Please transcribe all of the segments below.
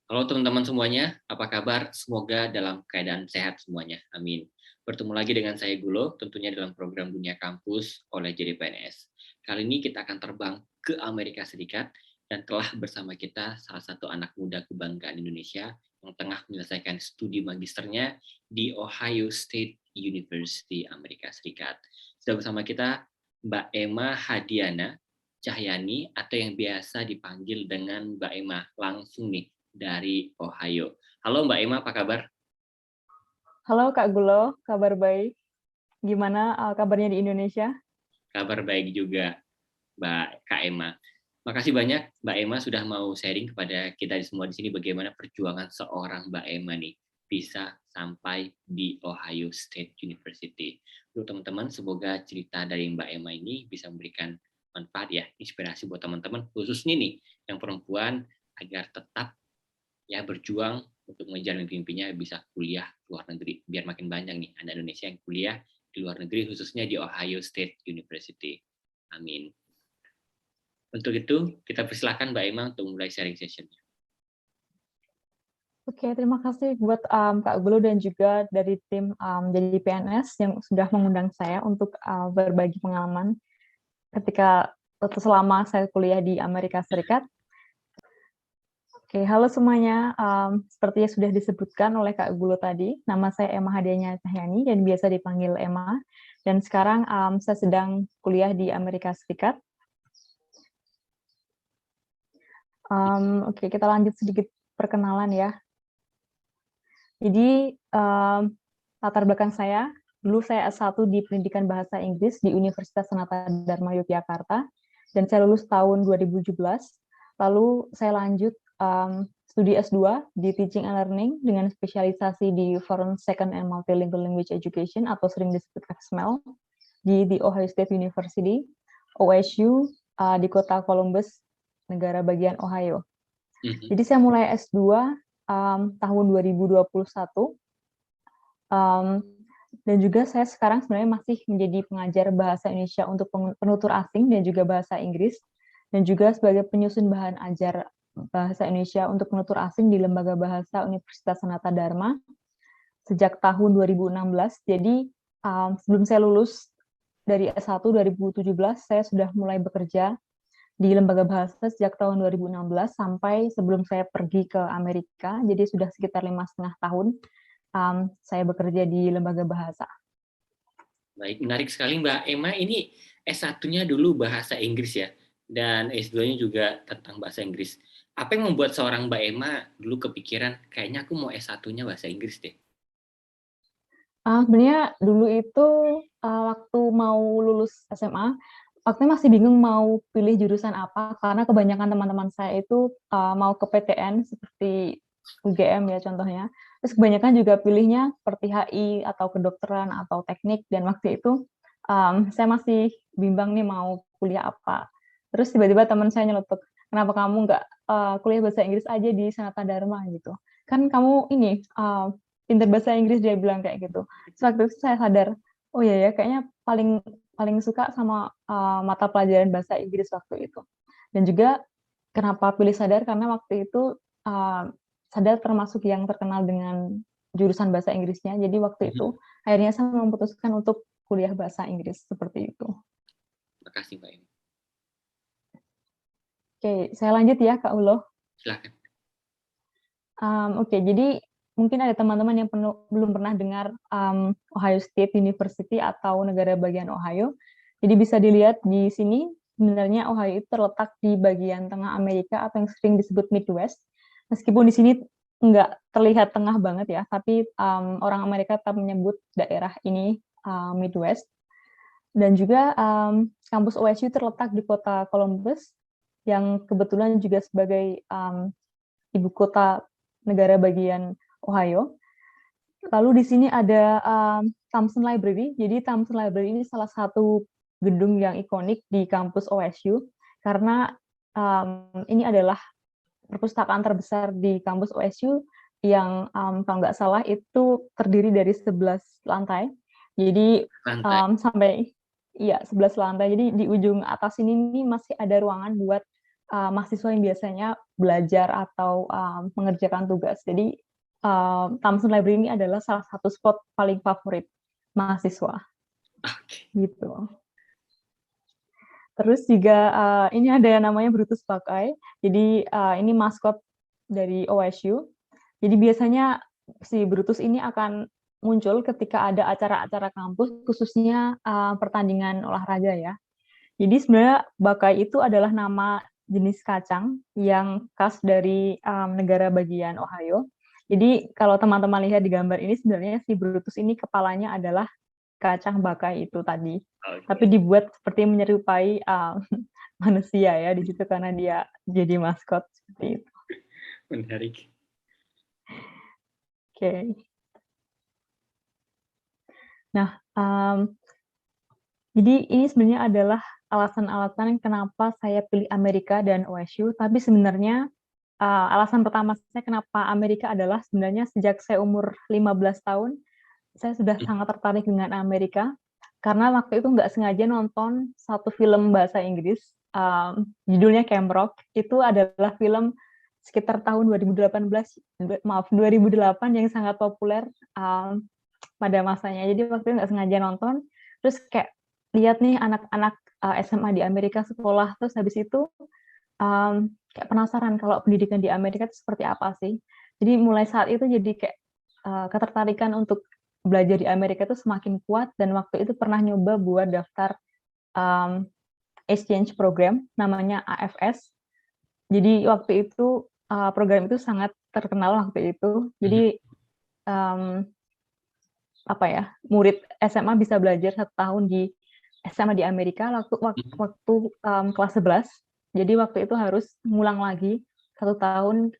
Halo teman-teman semuanya, apa kabar? Semoga dalam keadaan sehat semuanya. Amin. Bertemu lagi dengan saya Gulo, tentunya dalam program Dunia Kampus oleh JDPNS. Kali ini kita akan terbang ke Amerika Serikat dan telah bersama kita salah satu anak muda kebanggaan Indonesia yang tengah menyelesaikan studi magisternya di Ohio State University Amerika Serikat. Sudah bersama kita Mbak Emma Hadiana Cahyani atau yang biasa dipanggil dengan Mbak Emma langsung nih dari Ohio. Halo Mbak Emma, apa kabar? Halo Kak Gulo, kabar baik. Gimana kabarnya di Indonesia? Kabar baik juga, Mbak Kak Emma. Makasih banyak Mbak Emma sudah mau sharing kepada kita semua di sini bagaimana perjuangan seorang Mbak Emma nih bisa sampai di Ohio State University. Untuk teman-teman, semoga cerita dari Mbak Emma ini bisa memberikan manfaat ya, inspirasi buat teman-teman, khususnya nih yang perempuan agar tetap ya berjuang untuk mengejar mimpi-mimpinya bisa kuliah luar negeri biar makin banyak nih anak Indonesia yang kuliah di luar negeri khususnya di Ohio State University. Amin. Untuk itu kita persilahkan Mbak Emma untuk mulai sharing session-nya. Oke, terima kasih buat Kak Gulo dan juga dari tim jadi PNS yang sudah mengundang saya untuk berbagi pengalaman ketika selama saya kuliah di Amerika Serikat. Oke, halo semuanya. Seperti yang sudah disebutkan oleh Kak Gulo tadi, nama saya Emma Hadianya Cahyani dan biasa dipanggil Emma. Dan sekarang saya sedang kuliah di Amerika Serikat. Oke, kita lanjut sedikit perkenalan ya. Jadi, latar belakang saya, dulu saya S1 di Pendidikan Bahasa Inggris di Universitas Sanata Dharma Yogyakarta, dan saya lulus tahun 2017. Lalu saya lanjut studi S2 di Teaching and Learning dengan spesialisasi di Foreign Second and Multilingual Language Education atau sering disebut FSML di The Ohio State University, OSU, di kota Columbus, negara bagian Ohio. Jadi saya mulai S2 tahun 2021, dan juga saya sekarang sebenarnya masih menjadi pengajar bahasa Indonesia untuk penutur asing dan juga bahasa Inggris, dan juga sebagai penyusun bahan ajar bahasa Indonesia untuk penutur asing di Lembaga Bahasa Universitas Sanata Dharma sejak tahun 2016. Jadi sebelum saya lulus dari S1 2017, saya sudah mulai bekerja di Lembaga Bahasa sejak tahun 2016 sampai sebelum saya pergi ke Amerika, jadi sudah sekitar 5,5 tahun saya bekerja di Lembaga Bahasa. Baik, menarik sekali Mbak Emma. Ini S1-nya dulu bahasa Inggris ya, dan S2-nya juga tentang bahasa Inggris. Apa yang membuat seorang Mbak Emma dulu kepikiran, kayaknya aku mau S1-nya bahasa Inggris deh? Sebenarnya dulu itu waktu mau lulus SMA, waktu masih bingung mau pilih jurusan apa, karena kebanyakan teman-teman saya itu mau ke PTN seperti UGM ya contohnya. Terus kebanyakan juga pilihnya seperti HI atau kedokteran atau teknik, dan waktu itu saya masih bimbang nih mau kuliah apa. Terus tiba-tiba teman saya nyeletuk, kenapa kamu nggak kuliah bahasa Inggris aja di Sanata Dharma gitu? Kan kamu ini pinter bahasa Inggris, dia bilang kayak gitu. Terus waktu itu saya sadar, oh iya ya, kayaknya paling paling suka sama mata pelajaran bahasa Inggris waktu itu. Dan juga kenapa pilih sadar, karena waktu itu sadar termasuk yang terkenal dengan jurusan bahasa Inggrisnya. Jadi waktu itu akhirnya saya memutuskan untuk kuliah bahasa Inggris seperti itu. Terima kasih Mbak Emma. Oke, saya lanjut ya Kak Ulo. Silakan. Oke, jadi mungkin ada teman-teman yang belum pernah dengar Ohio State University atau negara bagian Ohio. Jadi bisa dilihat di sini, sebenarnya Ohio itu terletak di bagian tengah Amerika atau yang sering disebut Midwest. Meskipun di sini nggak terlihat tengah banget ya, tapi orang Amerika tetap menyebut daerah ini Midwest. Dan juga kampus OSU terletak di kota Columbus, yang kebetulan juga sebagai ibu kota negara bagian Ohio. Lalu di sini ada Thompson Library. Jadi Thompson Library ini salah satu gedung yang ikonik di kampus OSU karena ini adalah perpustakaan terbesar di kampus OSU yang kalau nggak salah itu terdiri dari 11 lantai. Jadi Santai. sampai 11 lantai. Jadi di ujung atas ini masih ada ruangan buat mahasiswa yang biasanya belajar atau mengerjakan tugas. Jadi Thompson Library ini adalah salah satu spot paling favorit mahasiswa Oke. gitu. Terus juga ini ada yang namanya Brutus Buckeye. Jadi ini maskot dari OSU. Jadi biasanya si Brutus ini akan muncul ketika ada acara-acara kampus, khususnya pertandingan olahraga ya. Jadi sebenarnya Buckeye itu adalah nama jenis kacang yang khas dari negara bagian Ohio. Jadi kalau teman-teman lihat di gambar ini sebenarnya si Brutus ini kepalanya adalah kacang Buckeye itu tadi. Tapi Oke. dibuat seperti menyerupai manusia ya di situ karena dia jadi maskot seperti itu. Menarik. Oke. Nah, jadi ini sebenarnya adalah alasan-alasan kenapa saya pilih Amerika dan OSU, tapi sebenarnya alasan pertama saya kenapa Amerika adalah sebenarnya sejak saya umur 15 tahun, saya sudah sangat tertarik dengan Amerika, karena waktu itu nggak sengaja nonton satu film bahasa Inggris, judulnya Camp Rock, itu adalah film sekitar tahun 2008 yang sangat populer pada masanya. Jadi waktu itu nggak sengaja nonton, terus kayak lihat nih anak-anak SMA di Amerika sekolah, terus habis itu kayak penasaran kalau pendidikan di Amerika itu seperti apa sih. Jadi mulai saat itu jadi kayak ketertarikan untuk belajar di Amerika itu semakin kuat, dan waktu itu pernah nyoba buat daftar exchange program namanya AFS. Jadi waktu itu program itu sangat terkenal waktu itu. Jadi apa ya, murid SMA bisa belajar 1 tahun di SMA di Amerika waktu kelas 11. Jadi waktu itu harus ngulang lagi 1 tahun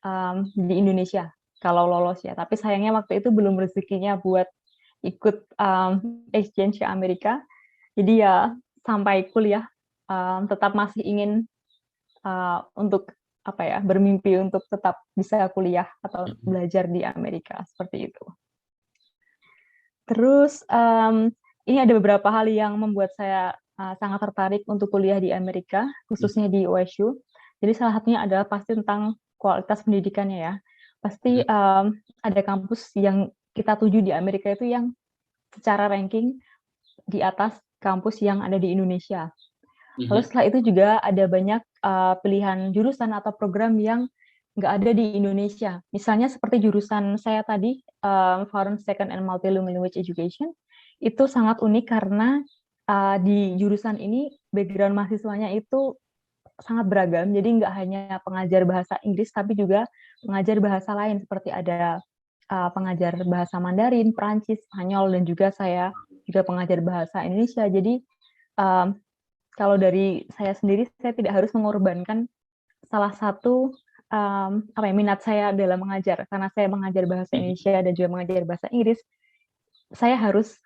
di Indonesia kalau lolos ya. Tapi sayangnya waktu itu belum rezekinya buat ikut exchange ke Amerika. Jadi ya sampai kuliah tetap masih ingin untuk apa ya, bermimpi untuk tetap bisa kuliah atau belajar di Amerika seperti itu. Terus ini ada beberapa hal yang membuat saya sangat tertarik untuk kuliah di Amerika, khususnya di OSU. Jadi salah satunya adalah pasti tentang kualitas pendidikannya ya. Pasti ada kampus yang kita tuju di Amerika itu yang secara ranking di atas kampus yang ada di Indonesia. Lalu setelah itu juga ada banyak pilihan jurusan atau program yang nggak ada di Indonesia. Misalnya seperti jurusan saya tadi, Foreign Second and Multilingual Language Education, itu sangat unik karena di jurusan ini background mahasiswanya itu sangat beragam. Jadi nggak hanya pengajar bahasa Inggris, tapi juga pengajar bahasa lain seperti ada pengajar bahasa Mandarin, Perancis, Spanyol, dan juga saya juga pengajar bahasa Indonesia. Jadi kalau dari saya sendiri, saya tidak harus mengorbankan salah satu minat saya dalam mengajar. Karena saya mengajar bahasa Indonesia dan juga mengajar bahasa Inggris, saya harus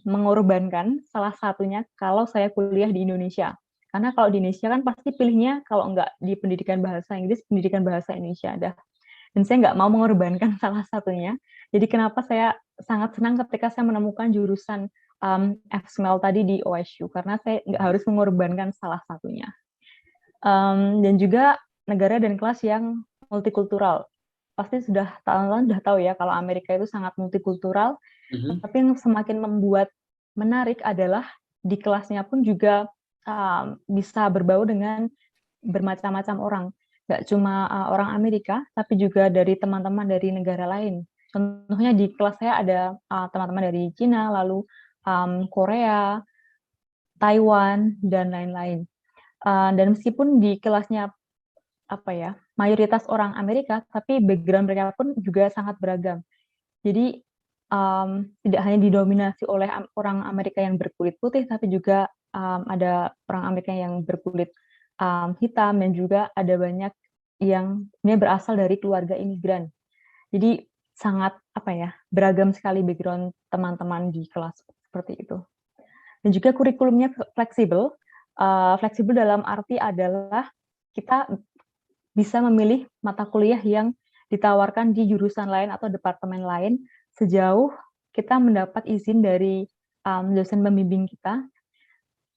mengorbankan salah satunya kalau saya kuliah di Indonesia. Karena kalau di Indonesia kan pasti pilihnya kalau nggak di pendidikan bahasa Inggris, pendidikan bahasa Indonesia ada. Dan saya nggak mau mengorbankan salah satunya. Jadi kenapa saya sangat senang ketika saya menemukan jurusan FSML tadi di OSU, karena saya nggak harus mengorbankan salah satunya. Dan juga negara dan kelas yang multikultural. Pasti sudah tahu ya kalau Amerika itu sangat multikultural, tapi yang semakin membuat menarik adalah di kelasnya pun juga bisa berbau dengan bermacam-macam orang. Nggak cuma orang Amerika, tapi juga dari teman-teman dari negara lain. Contohnya di kelas saya ada teman-teman dari Cina, lalu Korea, Taiwan, dan lain-lain. Dan meskipun di kelasnya mayoritas orang Amerika, tapi background mereka pun juga sangat beragam. Jadi tidak hanya didominasi oleh orang Amerika yang berkulit putih, tapi juga ada orang Amerika yang berkulit hitam, dan juga ada banyak yang berasal dari keluarga imigran. Jadi sangat beragam sekali background teman-teman di kelas seperti itu. Dan juga kurikulumnya fleksibel. Fleksibel dalam arti adalah kita bisa memilih mata kuliah yang ditawarkan di jurusan lain atau departemen lain sejauh kita mendapat izin dari dosen pembimbing kita.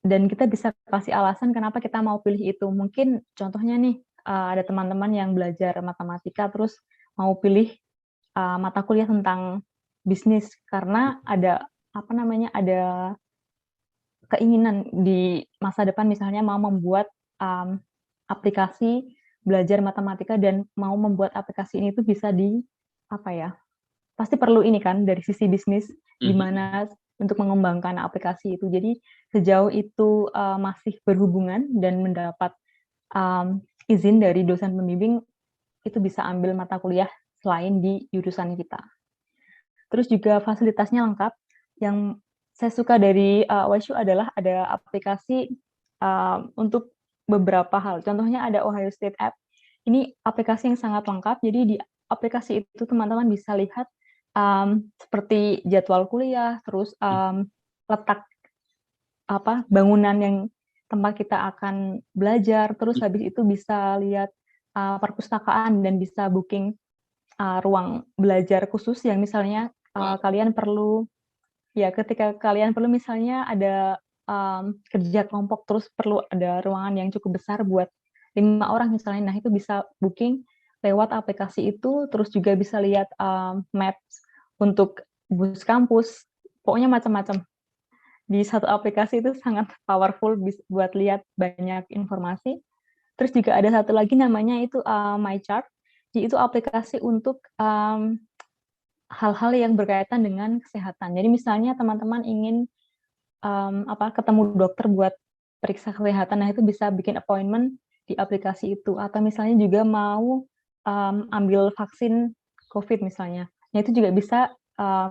dan kita bisa kasih alasan kenapa kita mau pilih itu. Mungkin contohnya nih, ada teman-teman yang belajar matematika terus mau pilih, mata kuliah tentang bisnis karena ada, apa namanya, ada keinginan di masa depan misalnya mau membuat, aplikasi belajar matematika dan mau membuat aplikasi ini tuh bisa apa ya, pasti perlu ini kan dari sisi bisnis, gimana untuk mengembangkan aplikasi itu. Jadi sejauh itu, masih berhubungan dan mendapat, izin dari dosen pembimbing, itu bisa ambil mata kuliah selain di jurusan kita. Terus juga fasilitasnya lengkap, yang saya suka dari, WSU adalah ada aplikasi, untuk beberapa hal. Contohnya ada Ohio State App, ini aplikasi yang sangat lengkap, jadi di aplikasi itu teman-teman bisa lihat, seperti jadwal kuliah, terus, letak bangunan yang tempat kita akan belajar, terus habis itu bisa lihat, perpustakaan dan bisa booking, ruang belajar khusus yang misalnya, Wow. kalian perlu ya ketika kalian perlu misalnya ada, kerja kelompok terus perlu ada ruangan yang cukup besar buat 5 orang misalnya. Nah, itu bisa booking lewat aplikasi itu, terus juga bisa lihat, maps untuk bus kampus, pokoknya macam-macam. Di satu aplikasi itu sangat powerful buat lihat banyak informasi. Terus juga ada satu lagi namanya itu, MyChart. Jadi itu aplikasi untuk, hal-hal yang berkaitan dengan kesehatan. Jadi misalnya teman-teman ingin, ketemu dokter buat periksa kesehatan, nah itu bisa bikin appointment di aplikasi itu. Atau misalnya juga mau, ambil vaksin COVID misalnya. Nah itu juga bisa,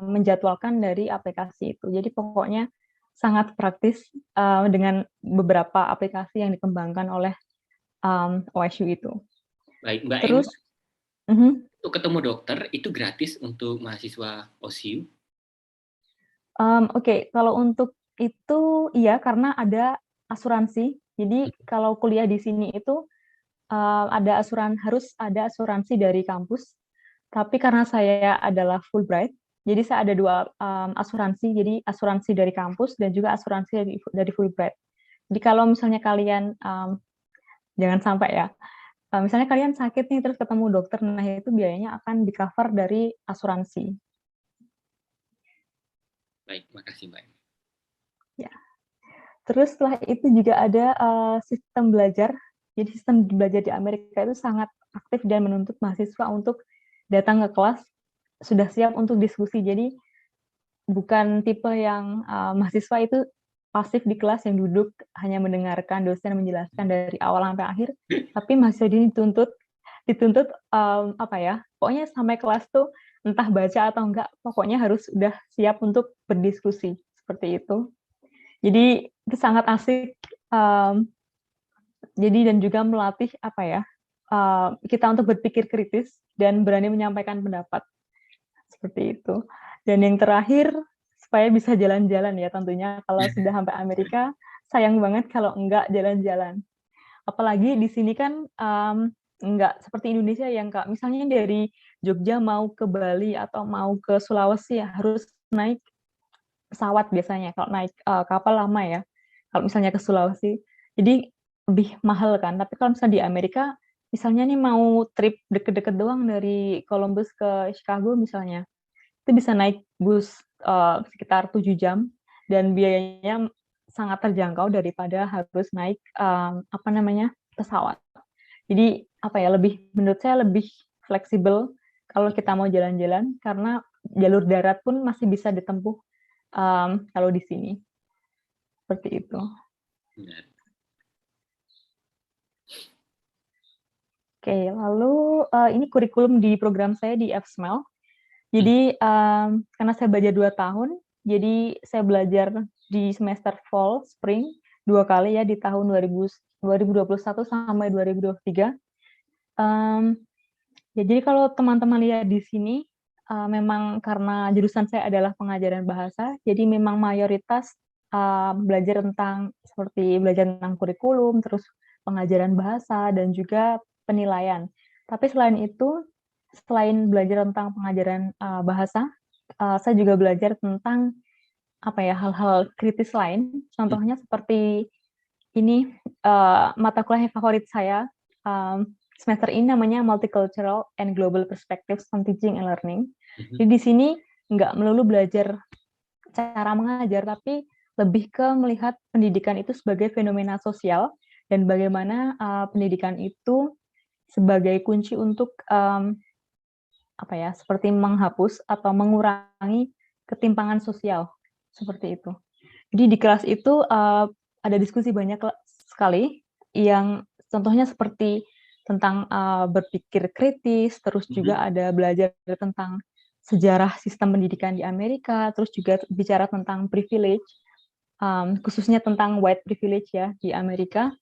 menjadwalkan dari aplikasi itu. Jadi pokoknya sangat praktis, dengan beberapa aplikasi yang dikembangkan oleh, OSU itu. Baik, Mbak Emma, Terus mhm, untuk ketemu dokter itu gratis untuk mahasiswa OSIU? oke, kalau untuk itu iya, karena ada asuransi. Jadi kalau kuliah di sini itu, ada harus ada asuransi dari kampus, tapi karena saya adalah Fulbright, jadi saya ada 2 asuransi. Jadi asuransi dari kampus dan juga asuransi dari Fulbright. Jadi kalau misalnya kalian, jangan sampai ya, misalnya kalian sakit nih terus ketemu dokter, nah itu biayanya akan di-cover dari asuransi. Baik, makasih Mbak. Ya. Terus setelah itu juga ada, sistem belajar. Jadi sistem belajar di Amerika itu sangat aktif dan menuntut mahasiswa untuk datang ke kelas, sudah siap untuk diskusi. Jadi bukan tipe yang, mahasiswa itu pasif di kelas yang duduk hanya mendengarkan dosen menjelaskan dari awal sampai akhir, tapi mahasiswa ini dituntut, pokoknya sampai kelas tuh entah baca atau enggak, pokoknya harus udah siap untuk berdiskusi, seperti itu. Jadi itu sangat asik, mmm, dan juga melatih kita untuk berpikir kritis dan berani menyampaikan pendapat, seperti itu. Dan yang terakhir, supaya bisa jalan-jalan ya tentunya kalau sudah sampai Amerika, sayang banget kalau enggak jalan-jalan. Apalagi di sini kan, enggak seperti Indonesia yang misalnya dari Jogja mau ke Bali atau mau ke Sulawesi ya harus naik pesawat biasanya, kalau naik, kapal lama ya, kalau misalnya ke Sulawesi. Jadi lebih mahal kan, tapi kalau misalnya di Amerika, misalnya nih mau trip deket-deket doang dari Columbus ke Chicago misalnya, itu bisa naik bus, sekitar 7 jam dan biayanya sangat terjangkau daripada harus naik, pesawat. Jadi, menurut saya lebih fleksibel kalau kita mau jalan-jalan, karena jalur darat pun masih bisa ditempuh, kalau di sini, seperti itu. Benar. Oke, lalu, ini kurikulum di program saya di FSMAL. Jadi, karena saya belajar 2 tahun, jadi saya belajar di semester fall, spring, 2 kali ya di tahun 2021 sampai 2023. Mmm, ya jadi kalau teman-teman lihat di sini, memang karena jurusan saya adalah pengajaran bahasa, jadi memang mayoritas, belajar tentang kurikulum, terus pengajaran bahasa dan juga penilaian. Tapi selain itu, selain belajar tentang pengajaran, bahasa, saya juga belajar tentang hal-hal kritis lain. Contohnya seperti ini, mata kuliah favorit saya semester ini namanya Multicultural and Global Perspectives on Teaching and Learning. Jadi di sini nggak melulu belajar cara mengajar, tapi lebih ke melihat pendidikan itu sebagai fenomena sosial dan bagaimana pendidikan itu sebagai kunci untuk seperti menghapus atau mengurangi ketimpangan sosial seperti itu. Jadi di kelas itu ada diskusi banyak sekali yang contohnya seperti tentang berpikir kritis, terus juga ada belajar tentang sejarah sistem pendidikan di Amerika, terus juga bicara tentang privilege, khususnya tentang white privilege ya di Amerika.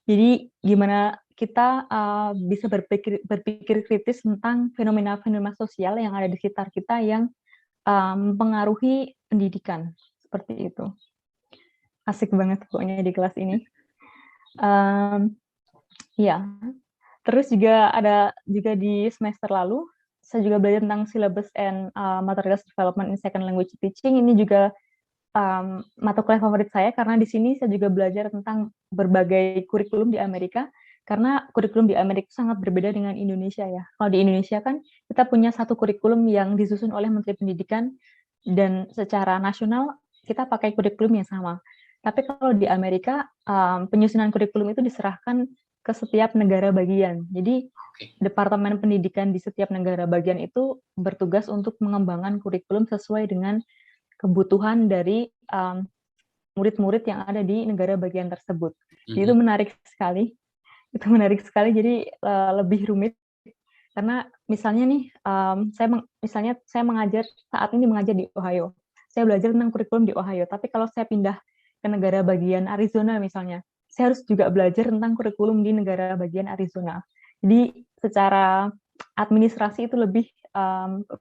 Jadi gimana kita bisa berpikir kritis tentang fenomena-fenomena sosial yang ada di sekitar kita yang mempengaruhi pendidikan seperti itu. Asik banget pokoknya di kelas ini. Ya, terus juga ada juga di semester lalu saya juga belajar tentang syllabus and materials development in second language teaching. Ini juga mata kuliah favorit saya karena di sini saya juga belajar tentang berbagai kurikulum di Amerika, karena kurikulum di Amerika sangat berbeda dengan Indonesia ya. Kalau di Indonesia kan kita punya satu kurikulum yang disusun oleh Menteri Pendidikan dan secara nasional kita pakai kurikulum yang sama. Tapi kalau di Amerika penyusunan kurikulum itu diserahkan ke setiap negara bagian. Jadi Departemen Pendidikan di setiap negara bagian itu bertugas untuk mengembangkan kurikulum sesuai dengan kebutuhan dari murid-murid yang ada di negara bagian tersebut. Jadi itu menarik sekali. Itu menarik sekali. Jadi lebih rumit karena misalnya nih, saya mengajar saat ini mengajar di Ohio. Saya belajar tentang kurikulum di Ohio. Tapi kalau saya pindah ke negara bagian Arizona misalnya, saya harus juga belajar tentang kurikulum di negara bagian Arizona. Jadi secara administrasi itu lebih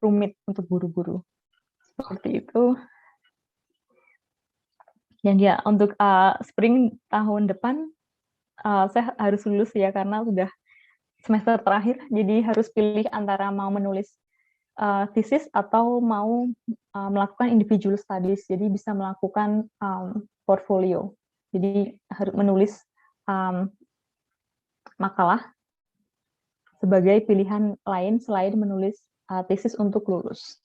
rumit untuk guru-guru. Seperti itu. Dan ya, untuk spring tahun depan, saya harus lulus ya, karena sudah semester terakhir, jadi harus pilih antara mau menulis thesis atau mau melakukan individual studies, jadi bisa melakukan portfolio. Jadi harus menulis makalah sebagai pilihan lain selain menulis thesis untuk lulus.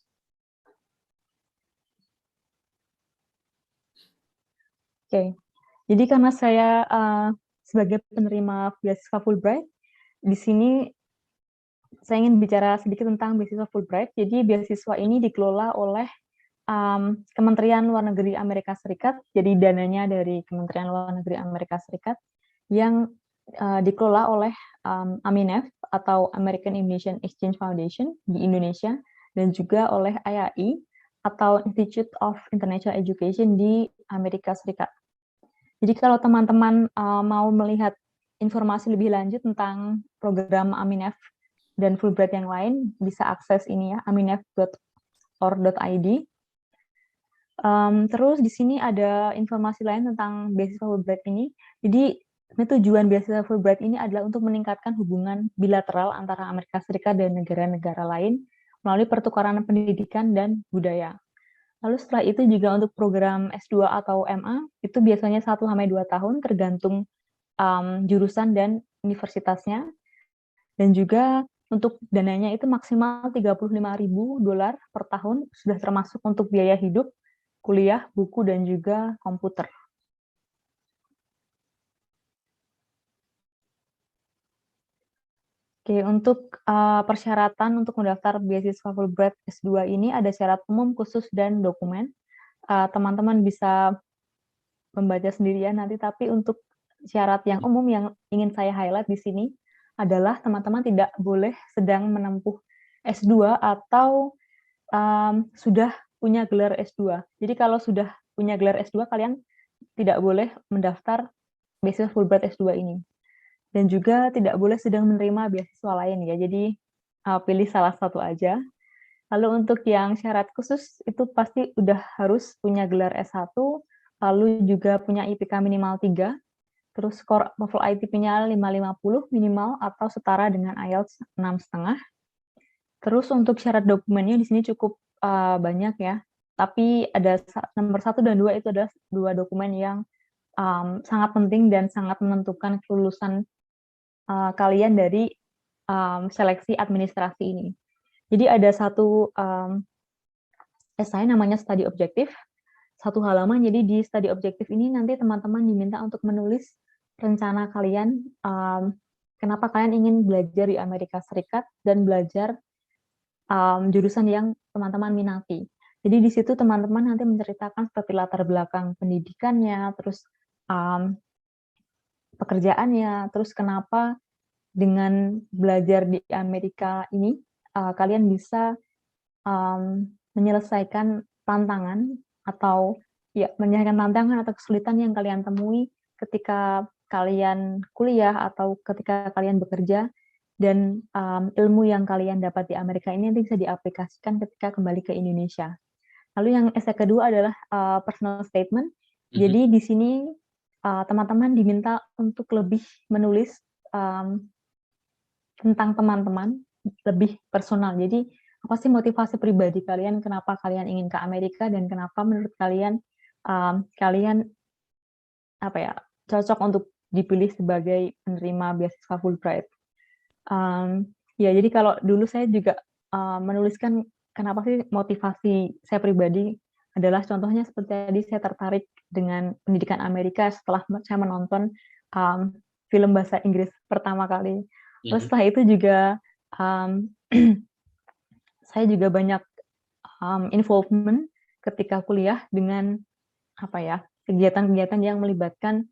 Oke, jadi karena saya sebagai penerima beasiswa Fulbright, di sini saya ingin bicara sedikit tentang beasiswa Fulbright. Jadi beasiswa ini dikelola oleh Kementerian Luar Negeri Amerika Serikat, jadi dananya dari Kementerian Luar Negeri Amerika Serikat, yang dikelola oleh AMINEF atau American Indonesian Exchange Foundation di Indonesia, dan juga oleh IAI atau Institute of International Education di Amerika Serikat. Jadi kalau teman-teman mau melihat informasi lebih lanjut tentang program AMINEF dan Fulbright yang lain, bisa akses ini ya, aminef.or.id. Terus di sini ada informasi lain tentang beasiswa Fulbright ini. Jadi tujuan beasiswa Fulbright ini adalah untuk meningkatkan hubungan bilateral antara Amerika Serikat dan negara-negara lain melalui pertukaran pendidikan dan budaya. Lalu setelah itu juga untuk program S2 atau MA, itu biasanya 1-2 tahun tergantung jurusan dan universitasnya. Dan juga untuk dananya itu maksimal $35.000 per tahun, sudah termasuk untuk biaya hidup, kuliah, buku, dan juga komputer. Oke, untuk persyaratan untuk mendaftar beasiswa Fulbright S2 ini ada syarat umum, khusus, dan dokumen. Teman-teman bisa membaca sendirian nanti, tapi untuk syarat yang umum yang ingin saya highlight di sini adalah teman-teman tidak boleh sedang menempuh S2 atau sudah punya gelar S2. Jadi kalau sudah punya gelar S2, kalian tidak boleh mendaftar beasiswa Fulbright S2 ini. Dan juga tidak boleh sedang menerima beasiswa lain ya, jadi pilih salah satu aja. Lalu untuk yang syarat khusus, itu pasti udah harus punya gelar S1, lalu juga punya IPK minimal 3, terus skor TOEFL ITP-nya 550 minimal atau setara dengan IELTS 6,5. Terus untuk syarat dokumennya di sini cukup banyak ya. tapi ada nomor 1 dan 2 itu adalah 2 dokumen yang sangat penting dan sangat menentukan kelulusan kalian dari seleksi administrasi ini. Jadi ada satu esai namanya study objective, 1 halaman. Jadi di study objective ini nanti teman-teman diminta untuk menulis rencana kalian, kenapa kalian ingin belajar di Amerika Serikat dan belajar jurusan yang teman-teman minati. Jadi di situ teman-teman nanti menceritakan seperti latar belakang pendidikannya, terus pekerjaannya, terus kenapa dengan belajar di Amerika ini kalian bisa menyelesaikan tantangan atau menyelesaikan tantangan atau kesulitan yang kalian temui ketika kalian kuliah atau ketika kalian bekerja, dan ilmu yang kalian dapat di Amerika ini nanti bisa diaplikasikan ketika kembali ke Indonesia. Lalu yang esai kedua adalah personal statement. Jadi di sini teman-teman diminta untuk lebih menulis tentang teman-teman, lebih personal. Jadi apa sih motivasi pribadi kalian, kenapa kalian ingin ke Amerika, dan kenapa menurut kalian kalian cocok untuk dipilih sebagai penerima beasiswa Fulbright. Jadi kalau dulu saya juga menuliskan kenapa sih motivasi saya pribadi adalah contohnya seperti tadi, saya tertarik dengan pendidikan Amerika setelah saya menonton film bahasa Inggris pertama kali. Terus setelah itu juga saya juga banyak involvement ketika kuliah dengan kegiatan-kegiatan yang melibatkan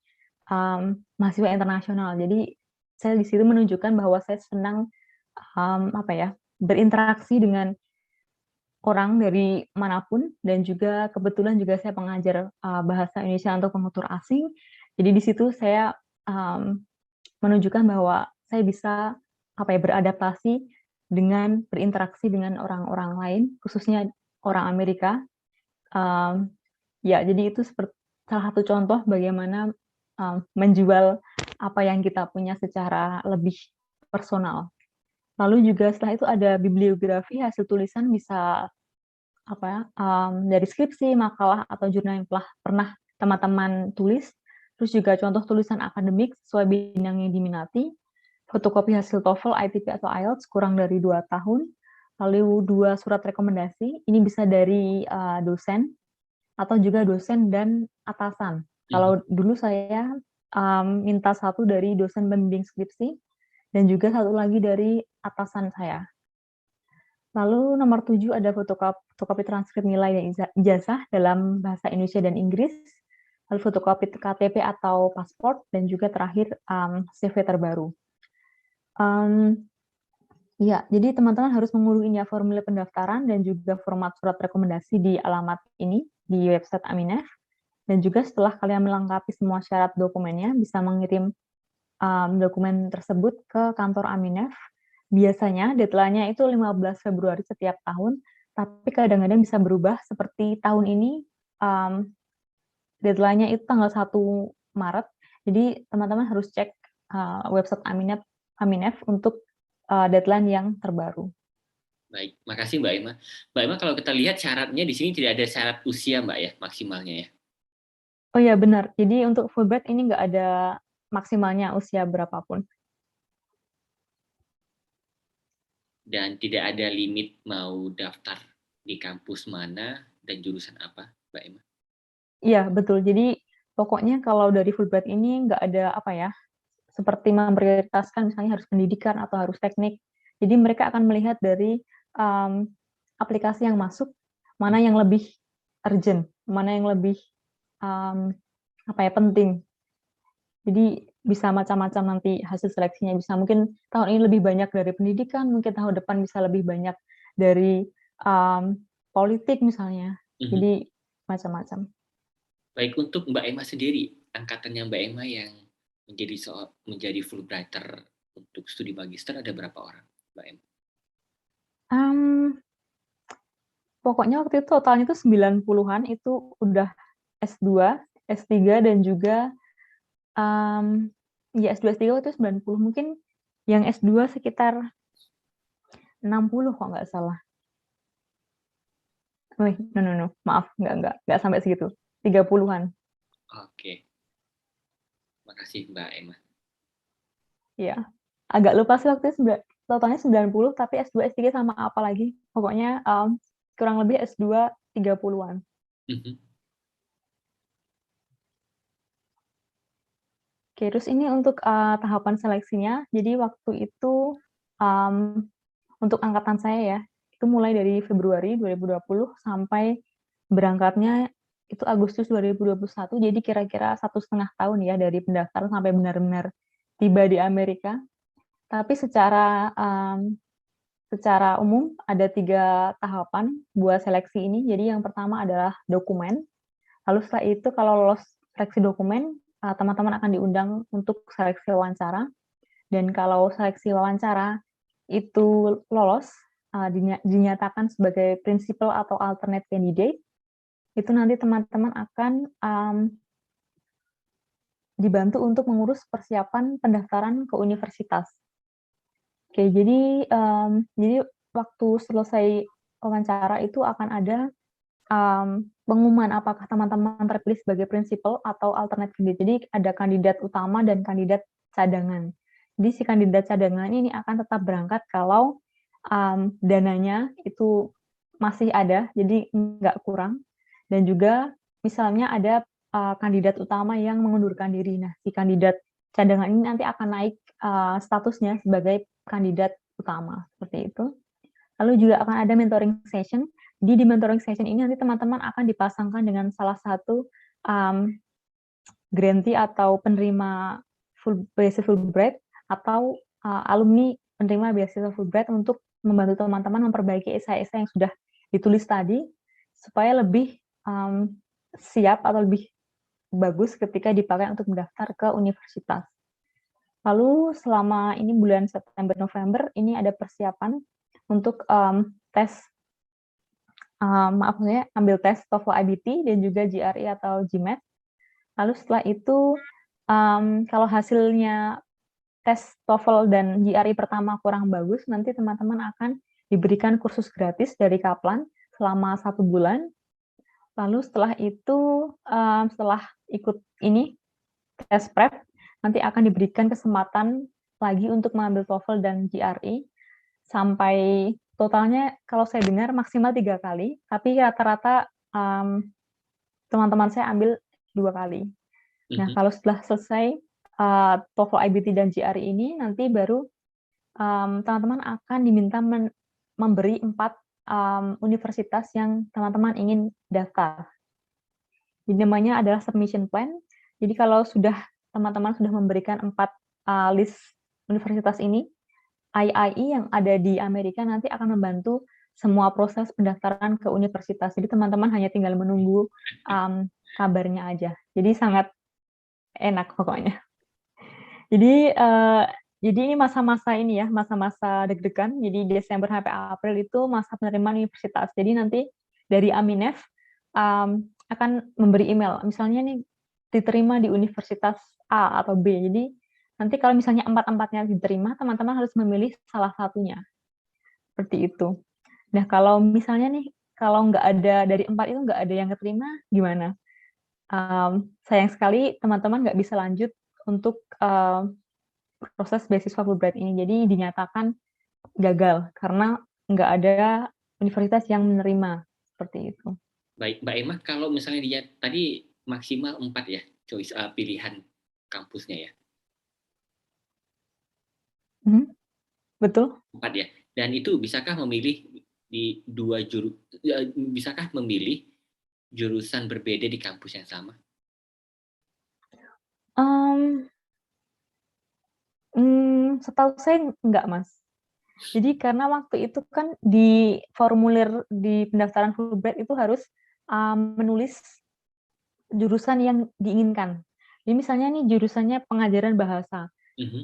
mahasiswa internasional. Jadi saya di situ menunjukkan bahwa saya senang berinteraksi dengan orang dari manapun, dan juga kebetulan juga saya pengajar bahasa Indonesia untuk penutur asing. Jadi di situ saya menunjukkan bahwa saya bisa beradaptasi dengan berinteraksi dengan orang-orang lain, khususnya orang Amerika. Jadi itu salah satu contoh bagaimana menjual apa yang kita punya secara lebih personal. Lalu juga setelah itu ada bibliografi, hasil tulisan bisa dari skripsi, makalah, atau jurnal yang pernah teman-teman tulis. Terus juga contoh tulisan akademik sesuai bidang yang diminati, fotokopi hasil TOEFL, ITP, atau IELTS kurang dari 2 tahun, lalu 2 surat rekomendasi, ini bisa dari dosen, atau juga dosen dan atasan. Kalau dulu saya minta 1 dari dosen pembimbing skripsi, dan juga 1 lagi dari atasan saya. Lalu nomor 7 ada fotokopi transkrip nilai dan ijazah dalam bahasa Indonesia dan Inggris, lalu fotokopi KTP atau paspor, dan juga terakhir CV terbaru. Jadi teman-teman harus mengunduh formulir pendaftaran dan juga format surat rekomendasi di alamat ini di website Aminef. Dan juga setelah kalian melengkapi semua syarat dokumennya, bisa mengirim dokumen tersebut ke kantor Aminef. Biasanya deadline-nya itu 15 Februari setiap tahun, tapi kadang-kadang bisa berubah. Seperti tahun ini deadline-nya itu tanggal 1 Maret. Jadi teman-teman harus cek website Aminef untuk deadline yang terbaru. Baik, makasih Mbak Emma. Mbak Emma, kalau kita lihat syaratnya di sini tidak ada syarat usia Mbak ya, maksimalnya ya? Oh ya, benar. Jadi untuk Fulbright ini nggak ada maksimalnya usia berapapun. Dan tidak ada limit mau daftar di kampus mana dan jurusan apa, Mbak Emma? Iya, betul. Jadi pokoknya kalau dari Fulbright ini nggak ada seperti memprioritaskan misalnya harus pendidikan atau harus teknik. Jadi mereka akan melihat dari aplikasi yang masuk, mana yang lebih urgent, mana yang lebih penting. Jadi bisa macam-macam nanti hasil seleksinya, bisa mungkin tahun ini lebih banyak dari pendidikan, mungkin tahun depan bisa lebih banyak dari politik misalnya. Jadi macam-macam. Baik, untuk Mbak Emma sendiri, angkatannya Mbak Emma yang menjadi Fulbrighter untuk studi magister ada berapa orang, Mbak Emma? Pokoknya waktu itu totalnya itu 90-an, itu udah S2, S3, dan juga S2, S3 itu 90, mungkin yang S2 sekitar 60 kok nggak salah. Wih, no. Maaf, nggak sampai segitu. 30-an. Oke, makasih Mbak Emma. Iya. Agak lupa sih waktu itu totalnya 90, tapi S2, S3 sama apa lagi. Pokoknya kurang lebih S2 30-an. Mhm. Oke, terus ini untuk tahapan seleksinya. Jadi waktu itu untuk angkatan saya ya, itu mulai dari Februari 2020 sampai berangkatnya itu Agustus 2021. Jadi kira-kira 1,5 tahun ya dari pendaftaran sampai benar-benar tiba di Amerika. Tapi secara umum ada 3 tahapan buat seleksi ini. Jadi yang pertama adalah dokumen. Lalu setelah itu kalau lolos seleksi dokumen, teman-teman akan diundang untuk seleksi wawancara. Dan kalau seleksi wawancara itu lolos, dinyatakan sebagai principal atau alternate candidate, itu nanti teman-teman akan dibantu untuk mengurus persiapan pendaftaran ke universitas. Oke, jadi waktu selesai wawancara itu akan ada pengumuman apakah teman-teman terpilih sebagai principal atau alternate candidate. Jadi ada kandidat utama dan kandidat cadangan. Jadi si kandidat cadangan ini akan tetap berangkat kalau dananya itu masih ada, jadi nggak kurang. Dan juga misalnya ada kandidat utama yang mengundurkan diri. Nah, si kandidat cadangan ini nanti akan naik statusnya sebagai kandidat utama, seperti itu. Lalu juga akan ada mentoring session. Di mentoring session ini nanti teman-teman akan dipasangkan dengan salah satu grantee atau penerima beasiswa Fulbright atau alumni penerima beasiswa Fulbright untuk membantu teman-teman memperbaiki esai-esai yang sudah ditulis tadi supaya lebih siap atau lebih bagus ketika dipakai untuk mendaftar ke universitas. Lalu selama ini bulan September November ini ada persiapan untuk tes ambil tes TOEFL IBT dan juga GRE atau GMAT. Lalu setelah itu kalau hasilnya tes TOEFL dan GRE pertama kurang bagus, nanti teman-teman akan diberikan kursus gratis dari Kaplan selama 1 bulan. Lalu setelah itu, setelah ikut ini tes prep, nanti akan diberikan kesempatan lagi untuk mengambil TOEFL dan GRE sampai totalnya kalau saya dengar maksimal 3 kali, tapi rata-rata teman-teman saya ambil 2 kali. Nah, kalau setelah selesai TOEFL, IBT, dan GRE ini, nanti baru teman-teman akan diminta memberi 4 universitas yang teman-teman ingin daftar. Jadi namanya adalah submission plan. Jadi kalau teman-teman sudah memberikan 4 list universitas ini, IIE yang ada di Amerika nanti akan membantu semua proses pendaftaran ke universitas. Jadi teman-teman hanya tinggal menunggu kabarnya aja. Jadi sangat enak pokoknya. Jadi ini masa-masa ini ya, masa-masa deg-degan. Jadi Desember sampai April itu masa penerimaan universitas. Jadi nanti dari Aminef akan memberi email. Misalnya nih diterima di universitas A atau B. Jadi nanti kalau misalnya 4-4-nya diterima, teman-teman harus memilih salah satunya. Seperti itu. Nah, kalau misalnya nih, kalau nggak ada dari 4 itu nggak ada yang keterima, gimana? Sayang sekali teman-teman nggak bisa lanjut untuk proses beasiswa Fulbright ini. Jadi dinyatakan gagal karena nggak ada universitas yang menerima seperti itu. Baik, Mbak Emma, kalau misalnya dia tadi maksimal 4 ya, choice pilihan kampusnya ya. Betul. 4 ya. Dan itu bisakah memilih di bisakah memilih jurusan berbeda di kampus yang sama? Setahu saya enggak, Mas. Jadi karena waktu itu kan di formulir di pendaftaran Fulbright itu harus menulis jurusan yang diinginkan. Jadi misalnya nih jurusannya pengajaran bahasa.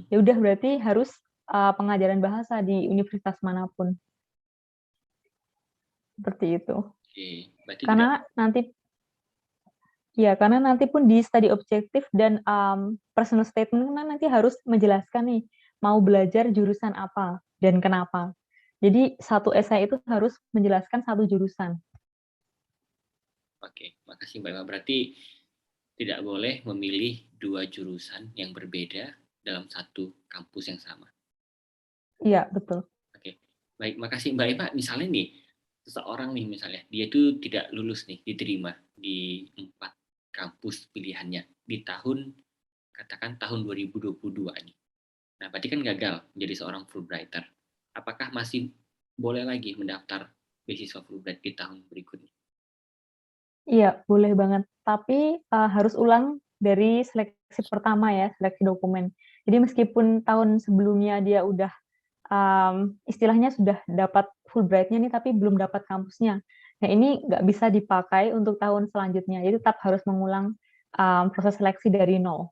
Ya udah berarti harus pengajaran bahasa di universitas manapun. Seperti itu. Oke, berarti karena nanti pun di study objektif dan personal statement nanti harus menjelaskan nih mau belajar jurusan apa dan kenapa. Jadi satu esai itu harus menjelaskan satu jurusan. Oke, makasih Mbak Emma. Berarti tidak boleh memilih dua jurusan yang berbeda dalam satu kampus yang sama. Iya, betul. Oke, baik, makasih Mbak Emma. Misalnya nih, seseorang nih misalnya, dia itu tidak lulus nih, diterima di 4 kampus pilihannya di tahun, katakan tahun 2022 nih. Nah, berarti kan gagal menjadi seorang Fulbrighter. Apakah masih boleh lagi mendaftar beasiswa Fulbright di tahun berikutnya? Iya, boleh banget. Tapi, harus ulang dari seleksi pertama ya, seleksi dokumen. Jadi meskipun tahun sebelumnya dia udah, istilahnya sudah dapat Fulbright-nya nih, tapi belum dapat kampusnya. Nah, ini nggak bisa dipakai untuk tahun selanjutnya. Jadi tetap harus mengulang, proses seleksi dari nol.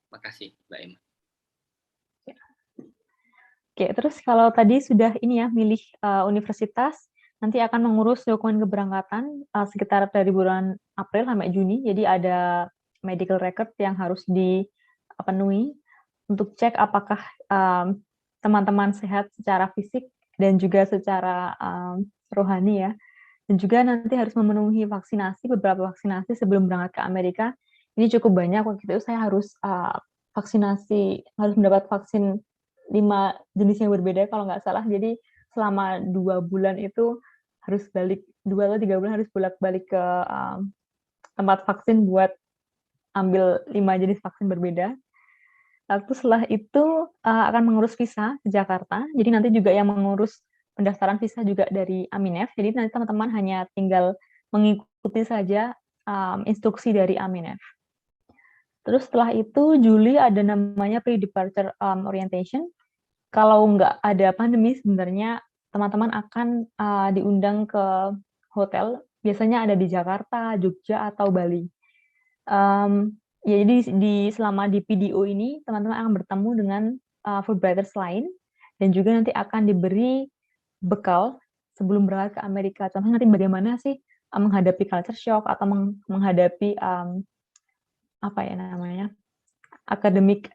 Makasih Mbak Emma. Oke, terus kalau tadi sudah ini ya, milih, universitas, nanti akan mengurus dokumen keberangkatan, sekitar dari bulan April sampai Juni. Jadi ada medical record yang harus dipenuhi untuk cek apakah, teman-teman sehat secara fisik dan juga secara, rohani ya. Dan juga nanti harus memenuhi vaksinasi, beberapa vaksinasi sebelum berangkat ke Amerika. Ini cukup banyak, waktu itu saya harus, harus mendapat vaksin 5 jenis yang berbeda kalau nggak salah. Jadi selama 2 bulan itu harus balik 2 atau 3 bulan harus bolak-balik ke, tempat vaksin buat ambil 5 jenis vaksin berbeda. Lalu setelah itu, akan mengurus visa ke Jakarta. Jadi nanti juga yang mengurus pendaftaran visa juga dari Aminef. Jadi nanti teman-teman hanya tinggal mengikuti saja, instruksi dari Aminef. Terus setelah itu Juli ada namanya pre-departure, orientation. Kalau nggak ada pandemi sebenarnya teman-teman akan, diundang ke hotel, biasanya ada di Jakarta, Jogja, atau Bali. Ya jadi selama di PDO ini teman-teman akan bertemu dengan, Fulbrighters lain dan juga nanti akan diberi bekal sebelum berangkat ke Amerika. Contohnya nanti bagaimana sih, menghadapi culture shock atau menghadapi, apa ya namanya, academic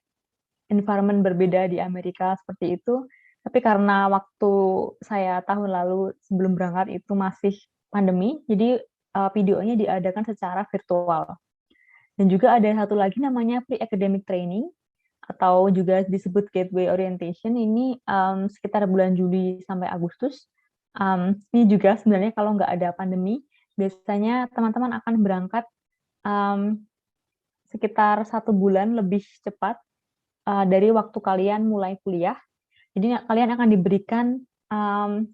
environment berbeda di Amerika, seperti itu. Tapi karena waktu saya tahun lalu sebelum berangkat itu masih pandemi, jadi, videonya diadakan secara virtual. Dan juga ada satu lagi namanya pre-academic training, atau juga disebut gateway orientation, ini, sekitar bulan Juli sampai Agustus. Ini juga sebenarnya kalau nggak ada pandemi, biasanya teman-teman akan berangkat, mmm, sekitar 1 bulan lebih cepat, dari waktu kalian mulai kuliah. Jadi kalian akan diberikan,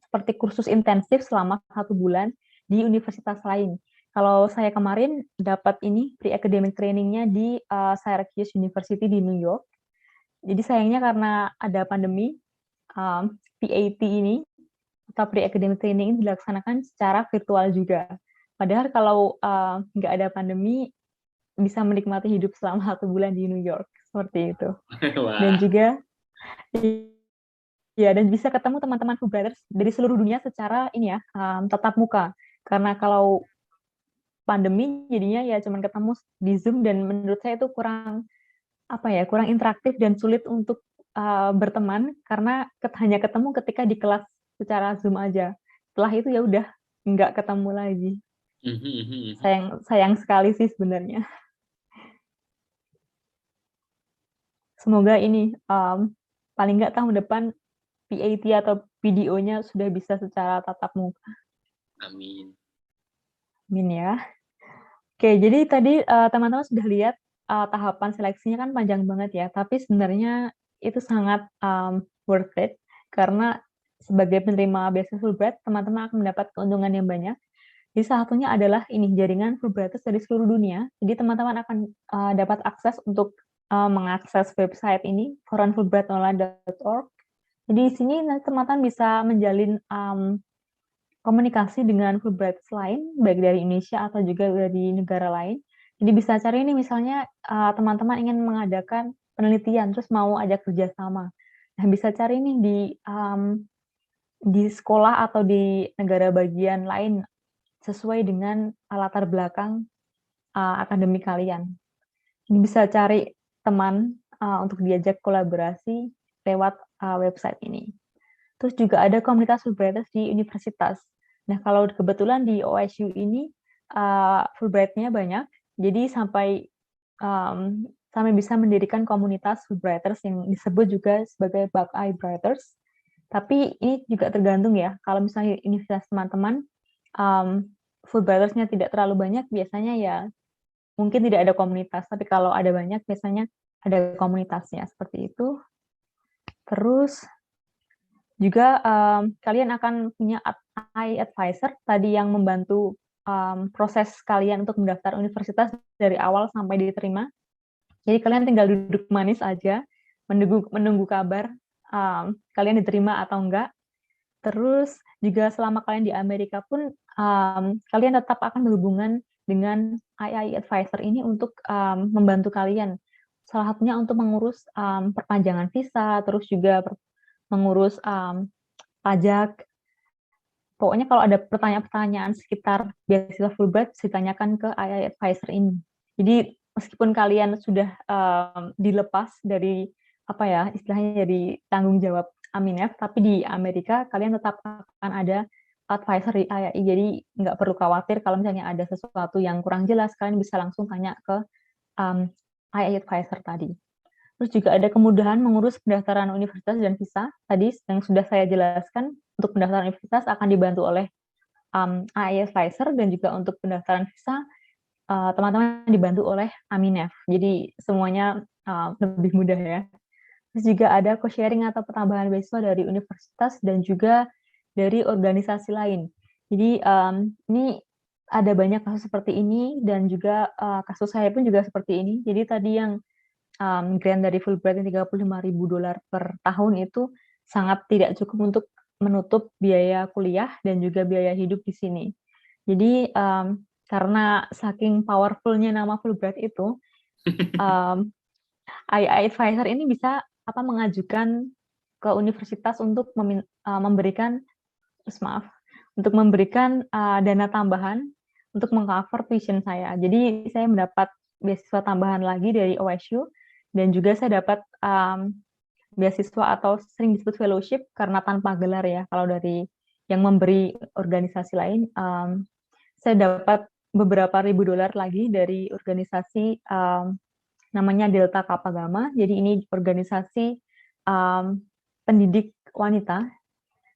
seperti kursus intensif selama 1 bulan di universitas lain. Kalau saya kemarin dapat ini pre-academic training-nya di, Syracuse University di New York. Jadi sayangnya karena ada pandemi, PAT ini atau pre-academic training ini dilaksanakan secara virtual juga. Padahal kalau, nggak ada pandemi, bisa menikmati hidup selama 1 bulan di New York, seperti itu. Dan Wah, juga iya, dan bisa ketemu teman-teman Fulbrighters dari seluruh dunia secara ini ya, tatap muka. Karena kalau pandemi jadinya ya cuman ketemu di Zoom dan menurut saya itu kurang, apa ya, kurang interaktif dan sulit untuk, berteman karena hanya ketemu ketika di kelas secara Zoom aja. Setelah itu ya udah nggak ketemu lagi. mhm mhm mhm. Sayang sayang sekali sih sebenarnya. Semoga ini, paling nggak tahun depan PAT atau PDO-nya sudah bisa secara tatap muka. Amin. Amin ya. Oke, jadi tadi, teman-teman sudah lihat, tahapan seleksinya kan panjang banget ya, tapi sebenarnya itu sangat, worth it, karena sebagai penerima beasiswa Fulbright, teman-teman akan mendapat keuntungan yang banyak. Jadi salah satunya adalah ini, jaringan Fulbrighters dari seluruh dunia. Jadi teman-teman akan, dapat akses untuk, mengakses website ini, foreignfulbrightonline.org. Jadi di sini nanti teman-teman bisa menjalin, komunikasi dengan Fulbrighters lain, baik dari Indonesia atau juga dari negara lain. Jadi bisa cari ini misalnya, teman-teman ingin mengadakan penelitian, terus mau ajak kerjasama. Nah, bisa cari nih di sekolah atau di negara bagian lain, sesuai dengan, latar belakang, akademik kalian. Ini bisa cari teman, untuk diajak kolaborasi lewat, website ini. Terus juga ada komunitas Fulbrighters di universitas. Nah, kalau kebetulan di OSU ini, Fulbright-nya banyak, jadi sampai bisa mendirikan komunitas Fulbrighters yang disebut juga sebagai Buckeye Brighters. Tapi ini juga tergantung ya, kalau misalnya universitas teman-teman Fulbrighters-nya tidak terlalu banyak, biasanya ya mungkin tidak ada komunitas, tapi kalau ada banyak biasanya ada komunitasnya, seperti itu. Terus juga kalian akan punya advisor tadi yang membantu proses kalian untuk mendaftar universitas dari awal sampai diterima. Jadi kalian tinggal duduk manis aja, menunggu kabar kalian diterima atau enggak. Terus juga selama kalian di Amerika pun kalian tetap akan berhubungan dengan II advisor ini untuk membantu kalian. Salah satunya untuk mengurus perpanjangan visa, terus juga mengurus pajak. Pokoknya kalau ada pertanyaan-pertanyaan sekitar beasiswa Fulbright, ditanyakan ke II advisor ini. Jadi meskipun kalian sudah dilepas dari apa ya istilahnya dari tanggung jawab Aminef, tapi di Amerika kalian tetap akan ada advisor di IAI. Jadi nggak perlu khawatir kalau misalnya ada sesuatu yang kurang jelas, kalian bisa langsung tanya ke IAI advisor tadi. Terus juga ada kemudahan mengurus pendaftaran universitas dan visa. Tadi yang sudah saya jelaskan, untuk pendaftaran universitas akan dibantu oleh IAI advisor, dan juga untuk pendaftaran visa teman-teman dibantu oleh Aminef. Jadi semuanya lebih mudah ya. Terus juga ada co-sharing atau pertambahan beasiswa dari universitas dan juga dari organisasi lain. Jadi ini ada banyak kasus seperti ini, dan juga kasus saya pun juga seperti ini. Jadi tadi yang grant dari Fulbright yang $35.000 per tahun itu sangat tidak cukup untuk menutup biaya kuliah dan juga biaya hidup di sini. Jadi karena saking powerful-nya nama Fulbright itu, II advisor ini bisa mengajukan ke universitas untuk memberikan dana tambahan untuk mengcover tuition saya. Jadi saya mendapat beasiswa tambahan lagi dari OSU, dan juga saya dapat beasiswa atau sering disebut fellowship karena tanpa gelar ya. Kalau dari yang memberi organisasi lain, saya dapat beberapa ribu dolar lagi dari organisasi namanya Delta Kappa Gamma. Jadi ini organisasi pendidik wanita.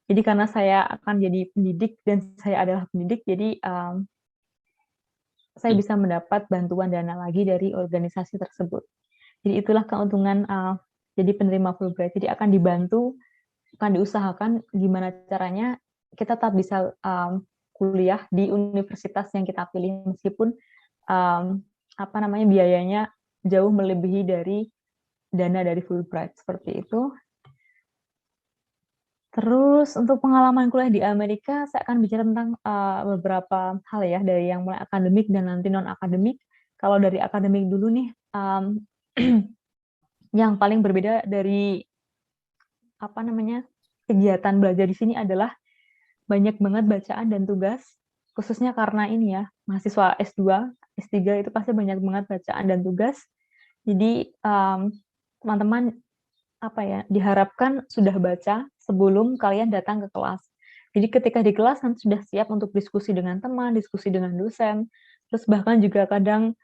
Jadi karena saya akan jadi pendidik dan saya adalah pendidik, jadi saya bisa mendapat bantuan dana lagi dari organisasi tersebut. Jadi itulah keuntungan jadi penerima Fulbright. Jadi akan dibantu, akan diusahakan gimana caranya kita tetap bisa kuliah di universitas yang kita pilih, meskipun biayanya jauh melebihi dari dana dari Fulbright, seperti itu. Terus untuk pengalaman kuliah di Amerika, saya akan bicara tentang beberapa hal ya, dari yang mulai akademik dan nanti non-akademik. Kalau dari akademik dulu nih, yang paling berbeda dari kegiatan belajar di sini adalah banyak banget bacaan dan tugas, khususnya karena ini ya, mahasiswa S2, S3 itu pasti banyak banget bacaan dan tugas. Jadi teman-teman diharapkan sudah baca sebelum kalian datang ke kelas. Jadi ketika di kelas nanti sudah siap untuk diskusi dengan teman, diskusi dengan dosen, terus bahkan juga kadang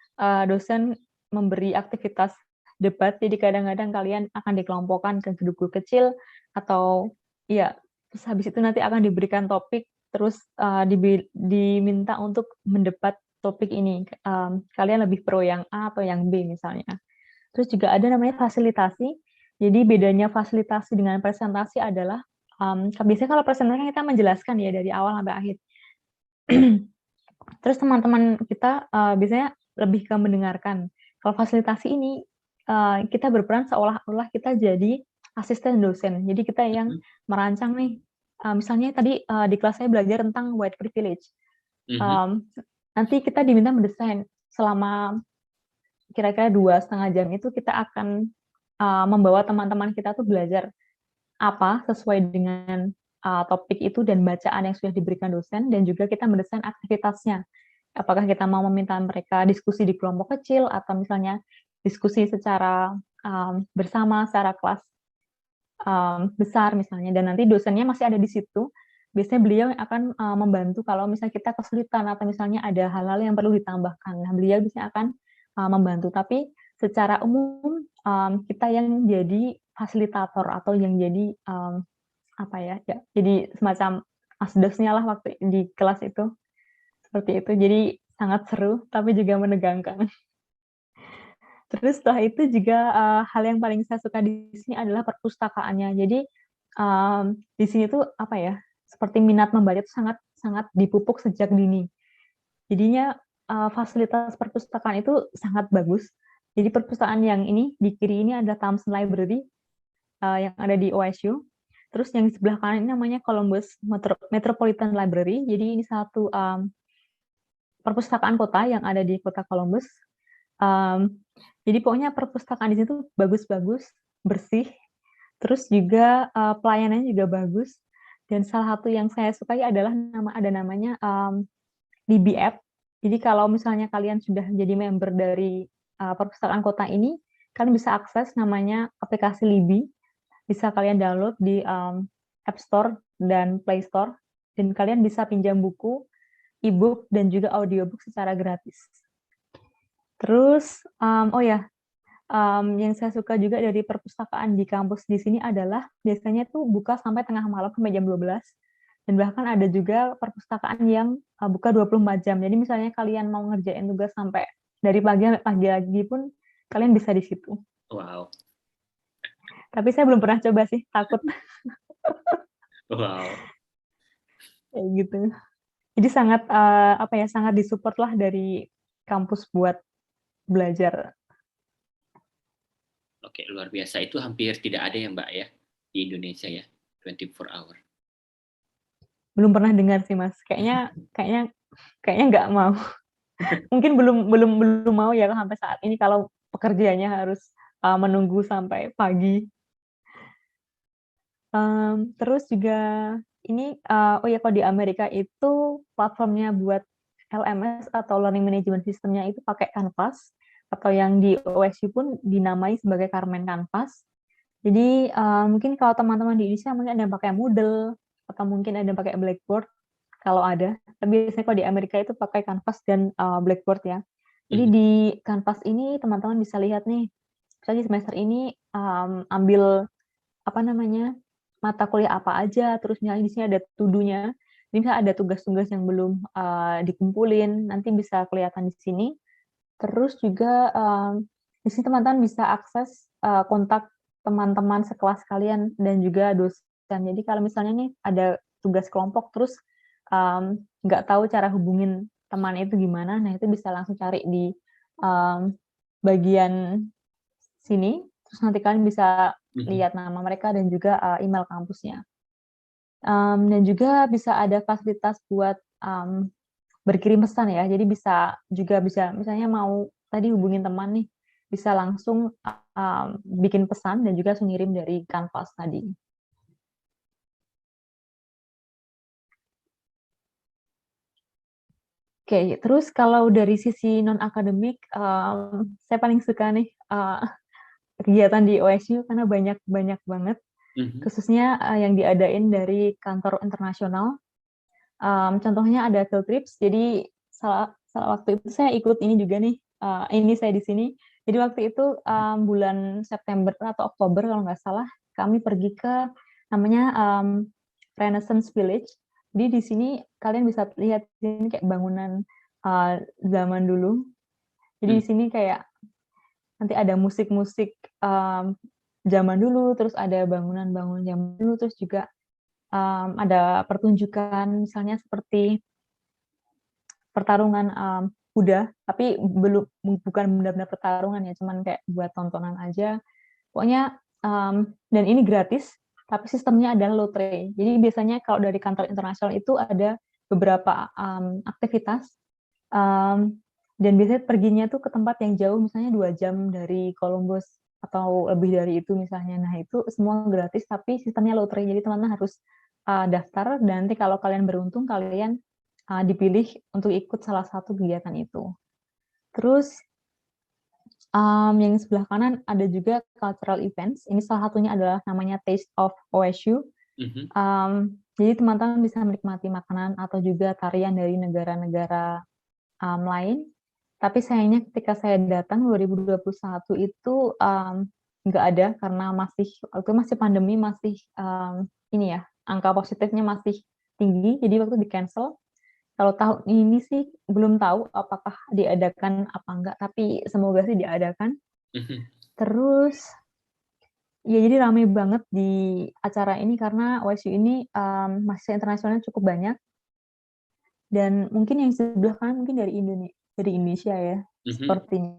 dosen memberi aktivitas debat, jadi kadang-kadang kalian akan dikelompokkan ke grup-grup kecil, atau ya terus habis itu nanti akan diberikan topik, terus diminta untuk mendebat topik ini. Kalian lebih pro yang A atau yang B misalnya. Terus juga ada namanya fasilitasi. Jadi bedanya fasilitasi dengan presentasi adalah, biasanya kalau presentasi kan kita menjelaskan ya dari awal sampai akhir. Terus teman-teman kita biasanya lebih ke mendengarkan. Kalau fasilitasi ini kita berperan seolah-olah kita jadi asisten dosen. Jadi kita yang merancang nih. Misalnya tadi di kelas saya belajar tentang white privilege. Nanti kita diminta mendesain selama kira-kira 2,5 jam itu kita akan membawa teman-teman kita tuh belajar apa sesuai dengan topik itu dan bacaan yang sudah diberikan dosen, dan juga kita mendesain aktivitasnya. Apakah kita mau meminta mereka diskusi di kelompok kecil, atau misalnya diskusi secara bersama, secara kelas besar misalnya, dan nanti dosennya masih ada di situ, biasanya beliau yang akan membantu kalau misalnya kita kesulitan atau misalnya ada hal-hal yang perlu ditambahkan. Nah, beliau biasanya akan membantu. Tapi secara umum kita yang jadi fasilitator atau yang jadi apa ya, jadi semacam asdosnya lah waktu di kelas itu. Seperti itu. Jadi sangat seru tapi juga menegangkan. Terus setelah itu juga hal yang paling saya suka di sini adalah perpustakaannya. Jadi di sini tuh apa ya, seperti minat membaca itu sangat sangat dipupuk sejak dini. Jadinya fasilitas perpustakaan itu sangat bagus. Jadi perpustakaan yang ini di kiri ini ada Thompson Library yang ada di OSU. Terus yang di sebelah kanan ini namanya Columbus Metropolitan Library. Jadi ini satu perpustakaan kota yang ada di kota Columbus. Jadi pokoknya perpustakaan di situ bagus-bagus, bersih, terus juga pelayanannya juga bagus. Dan salah satu yang saya sukai adalah ada namanya Libby App. Jadi kalau misalnya kalian sudah jadi member dari perpustakaan kota ini, kalian bisa akses namanya aplikasi Libby. Bisa kalian download di App Store dan Play Store. Dan kalian bisa pinjam buku, e-book, dan juga audiobook secara gratis. Terus, yang saya suka juga dari perpustakaan di kampus di sini adalah biasanya tuh buka sampai tengah malam sampai jam 12. Dan bahkan ada juga perpustakaan yang buka 24 jam. Jadi misalnya kalian mau ngerjain tugas sampai dari pagi sampai pagi lagi pun kalian bisa di situ. Wow. Tapi saya belum pernah coba sih, takut. Wow. Kayak gitu. Jadi sangat sangat disupport lah dari kampus buat belajar. Oke, luar biasa. Itu hampir tidak ada ya Mbak ya di Indonesia ya, 24 hour. Belum pernah dengar sih Mas. Kayaknya nggak mau. Mungkin belum mau ya sampai saat ini kalau pekerjaannya harus menunggu sampai pagi. Terus juga ini kalau di Amerika itu platformnya buat LMS atau Learning Management System-nya itu pakai Canvas, atau yang di OSU pun dinamai sebagai Carmen Canvas. Jadi mungkin kalau teman-teman di Indonesia mungkin ada yang pakai Moodle, atau mungkin ada yang pakai Blackboard, kalau ada. Tapi biasanya kalau di Amerika itu pakai Canvas dan Blackboard ya. Jadi di Canvas ini teman-teman bisa lihat nih, misalnya di semester ini ambil mata kuliah apa aja, terus misalnya di sini ada to-do-nya. Jadi misalnya ada tugas-tugas yang belum dikumpulin, nanti bisa kelihatan di sini. Terus juga di sini teman-teman bisa akses kontak teman-teman sekelas kalian dan juga dosen. Jadi kalau misalnya nih ada tugas kelompok terus nggak tahu cara hubungin teman itu gimana, nah itu bisa langsung cari di bagian sini, terus nanti kalian bisa lihat nama mereka dan juga email kampusnya. Dan juga bisa ada fasilitas buat berkirim pesan ya, jadi bisa misalnya mau tadi hubungin teman nih, bisa langsung bikin pesan dan juga langsung ngirim dari Canvas tadi. Oke, terus kalau dari sisi non-akademik, saya paling suka nih kegiatan di OSU karena banyak banget, khususnya yang diadain dari kantor internasional. Contohnya ada field trips, jadi salah waktu itu saya ikut ini juga nih, ini saya di sini. Jadi waktu itu bulan September atau Oktober kalau nggak salah, kami pergi ke namanya Renaissance Village. Jadi di sini kalian bisa lihat ini kayak bangunan zaman dulu. Jadi di sini kayak nanti ada musik-musik zaman dulu, terus ada bangunan-bangunan zaman dulu, terus juga ada pertunjukan misalnya seperti pertarungan kuda, tapi bukan benar-benar pertarungan ya, cuman kayak buat tontonan aja. Pokoknya dan ini gratis, tapi sistemnya adalah lotre. Jadi biasanya kalau dari kantor internasional itu ada beberapa aktivitas, dan biasanya perginya tuh ke tempat yang jauh, misalnya 2 jam dari Columbus atau lebih dari itu misalnya. Nah itu semua gratis, tapi sistemnya lotre. Jadi teman-teman harus daftar, dan nanti kalau kalian beruntung kalian dipilih untuk ikut salah satu kegiatan itu. Terus yang sebelah kanan ada juga cultural events. Ini salah satunya adalah namanya Taste of OSU. Jadi teman-teman bisa menikmati makanan atau juga tarian dari negara-negara lain. Tapi sayangnya ketika saya datang 2021 itu nggak ada karena waktu masih pandemi, masih ini ya, angka positifnya masih tinggi, jadi waktu di-cancel. Kalau tahun ini sih belum tahu apakah diadakan apa enggak, tapi semoga sih diadakan. Terus ya jadi ramai banget di acara ini karena OSU ini mahasiswa internasionalnya cukup banyak, dan mungkin yang sebelah kanan mungkin dari Indonesia ya, sepertinya.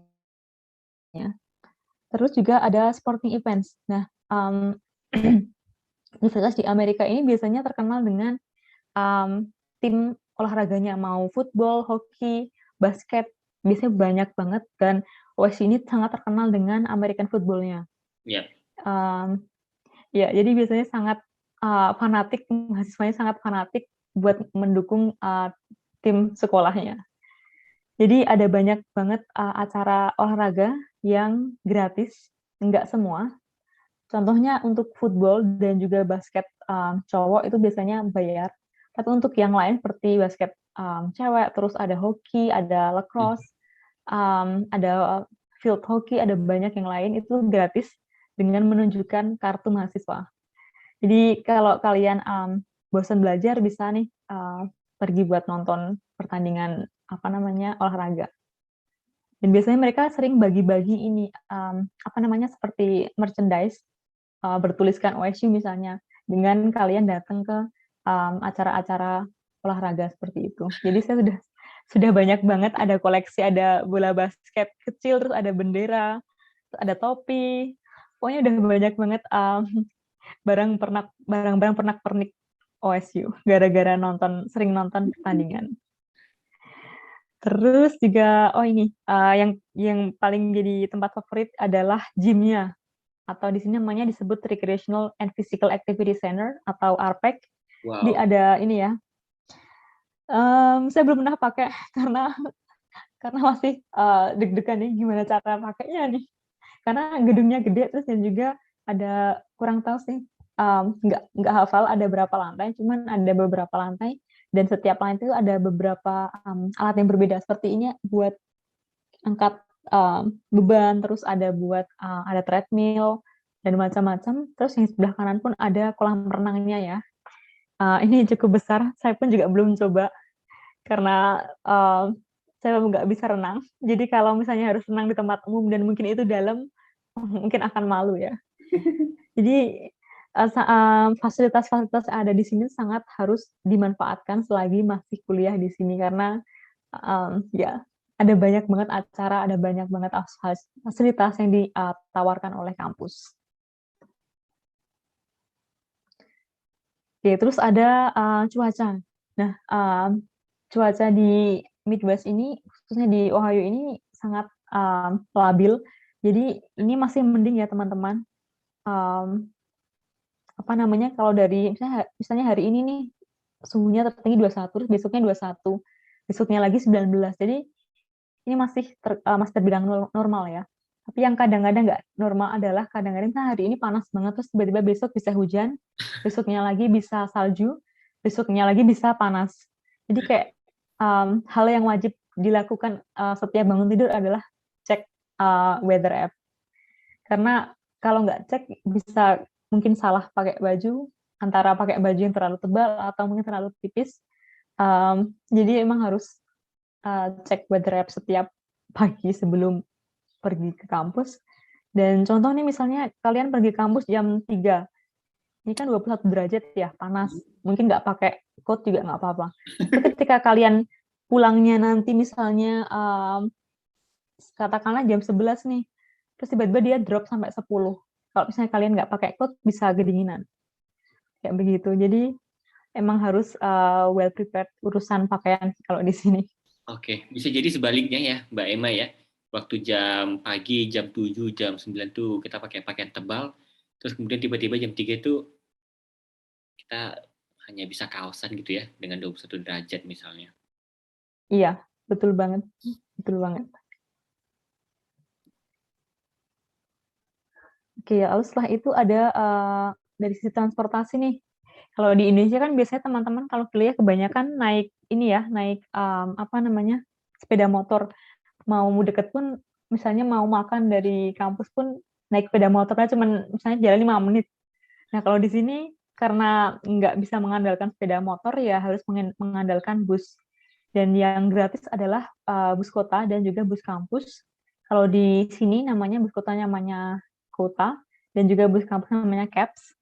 Terus juga ada sporting events. Nah, universitas di Amerika ini biasanya terkenal dengan tim olahraganya, mau football, hoki, basket, biasanya banyak banget, dan OSU ini sangat terkenal dengan American football-nya. Yap. Ya, jadi biasanya sangat fanatik, mahasiswanya sangat fanatik buat mendukung tim sekolahnya. Jadi ada banyak banget acara olahraga yang gratis, enggak semua. Contohnya untuk football dan juga basket cowok itu biasanya bayar. Tapi untuk yang lain seperti basket cewek, terus ada hoki, ada lacrosse, ada field hockey, ada banyak yang lain itu gratis dengan menunjukkan kartu mahasiswa. Jadi kalau kalian bosan belajar bisa nih pergi buat nonton pertandingan olahraga. Dan biasanya mereka sering bagi-bagi ini seperti merchandise bertuliskan OSU misalnya, dengan kalian datang ke acara-acara olahraga seperti itu. Jadi saya sudah banyak banget, ada koleksi, ada bola basket kecil, terus ada bendera, terus ada topi. Pokoknya udah banyak banget barang-barang pernak-pernik OSU gara-gara sering nonton pertandingan. Terus juga yang paling jadi tempat favorit adalah gym-nya, atau di sini namanya disebut Recreational and Physical Activity Center atau RPAC. Wow. Jadi ada ini ya. Saya belum pernah pakai karena masih deg-degan nih gimana cara pakainya nih. Karena gedungnya gede, terus dan juga ada kurang tahu sih, nggak hafal ada berapa lantai, cuman ada beberapa lantai, dan setiap lantai itu ada beberapa alat yang berbeda. Seperti ini buat angkat beban, terus ada buat ada treadmill dan macam-macam. Terus yang sebelah kanan pun ada kolam renangnya ya. Ini cukup besar, saya pun juga belum coba karena saya nggak bisa renang. Jadi kalau misalnya harus renang di tempat umum dan mungkin itu dalam, mungkin akan malu ya. Jadi fasilitas-fasilitas yang ada di sini sangat harus dimanfaatkan selagi masih kuliah di sini, karena ya ada banyak banget acara, ada banyak banget fasilitas yang ditawarkan oleh kampus. Oke, terus ada cuaca. Nah, cuaca di Midwest ini, khususnya di Ohio ini sangat labil. Jadi ini masih mending ya teman-teman. Kalau dari misalnya hari ini nih suhunya tertinggi 21, terus besoknya 21, besoknya lagi 19. Jadi ini masih terbilang normal ya. Tapi yang kadang-kadang nggak normal adalah kadang-kadang hari ini panas banget, terus tiba-tiba besok bisa hujan, besoknya lagi bisa salju, besoknya lagi bisa panas. Jadi kayak hal yang wajib dilakukan setiap bangun tidur adalah cek weather app. Karena kalau nggak cek bisa mungkin salah pakai baju, antara pakai baju yang terlalu tebal atau mungkin terlalu tipis. Jadi emang harus cek weather app setiap pagi sebelum pergi ke kampus. Dan contohnya misalnya kalian pergi kampus jam 3, ini kan 21 derajat ya, panas. Mungkin nggak pakai coat juga nggak apa-apa. Tapi ketika kalian pulangnya nanti misalnya katakanlah jam 11 nih, terus tiba-tiba dia drop sampai 10. Kalau misalnya kalian nggak pakai coat, bisa kedinginan. Kayak begitu. Jadi emang harus well prepared urusan pakaian kalau di sini. Oke, bisa jadi sebaliknya ya, Mbak Emma ya. Waktu jam pagi, jam 7, jam 9 tuh kita pakai pakaian tebal, terus kemudian tiba-tiba jam 3 itu kita hanya bisa kaosan gitu ya, dengan 21 derajat misalnya. Iya, betul banget. Betul banget. Oke, lalu setelah itu ada dari sisi transportasi nih. Kalau di Indonesia kan biasanya teman-teman kalau kuliah kebanyakan naik ini ya, naik, apa namanya, sepeda motor. Mau deket pun, misalnya mau makan dari kampus pun naik sepeda motornya cuman misalnya jalan 5 menit. Nah, kalau di sini karena nggak bisa mengandalkan sepeda motor, ya harus mengandalkan bus. Dan yang gratis adalah, bus kota dan juga bus kampus. Kalau di sini namanya bus kotanya namanya Kota, dan juga bus kampus namanya CAPS.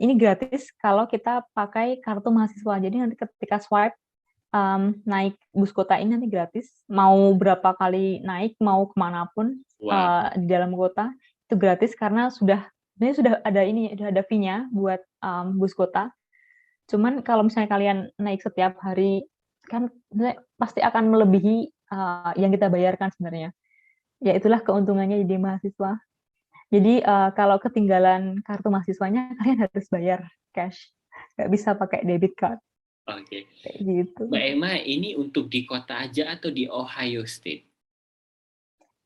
Ini gratis kalau kita pakai kartu mahasiswa. Jadi nanti ketika swipe, naik bus kota ini nanti gratis, mau berapa kali naik, mau kemana pun, Wow, di dalam kota, itu gratis karena sebenarnya sudah ada ini, sudah ada fee-nya buat, bus kota. Cuman kalau misalnya kalian naik setiap hari, kan sebenarnya pasti akan melebihi, yang kita bayarkan sebenarnya. Ya itulah keuntungannya jadi mahasiswa. Jadi, kalau ketinggalan kartu mahasiswanya, kalian harus bayar cash, nggak bisa pakai debit card, oke. kayak gitu. Mbak Emma, ini untuk di kota aja atau di Ohio State?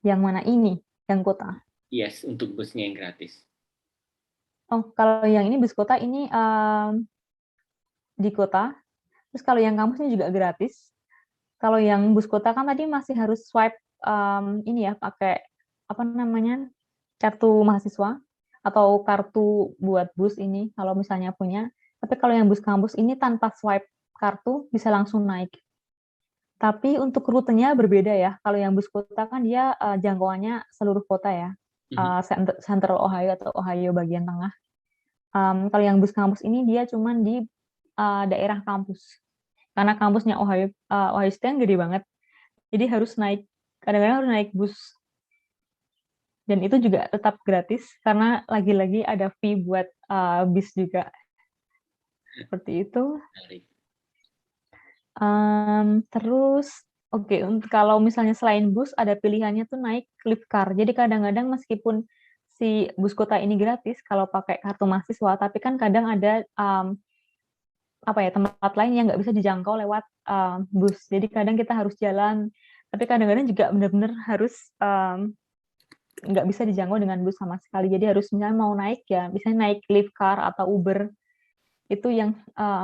Yang mana ini? Yang kota? Yes, untuk busnya yang gratis. Oh, kalau yang ini bus kota ini, di kota, terus kalau yang kampus ini juga gratis. Kalau yang bus kota kan tadi masih harus swipe, ini ya, pakai, apa namanya, kartu mahasiswa atau kartu buat bus ini, kalau misalnya punya. Tapi kalau yang bus kampus ini tanpa swipe kartu, bisa langsung naik. Tapi untuk rutenya berbeda ya, kalau yang bus kota kan dia, jangkauannya seluruh kota ya, Mhm. Central Ohio atau Ohio bagian tengah. Kalau yang bus kampus ini dia cuman di, daerah kampus. Karena kampusnya Ohio State kan gede banget, jadi harus naik, kadang-kadang harus naik bus. Dan itu juga tetap gratis karena lagi-lagi ada fee buat, bis juga, seperti itu. Menarik. Terus oke, kalau misalnya selain bus ada pilihannya tuh naik Lyft Car. Jadi kadang-kadang meskipun si bus kota ini gratis kalau pakai kartu mahasiswa, tapi kan kadang ada, apa ya, tempat lain yang nggak bisa dijangkau lewat, bus. Jadi kadang kita harus jalan, tapi kadang-kadang juga benar-benar harus, nggak bisa dijangkau dengan bus sama sekali. Jadi harus misalnya mau naik ya, misalnya naik Lyft Car atau Uber, itu yang,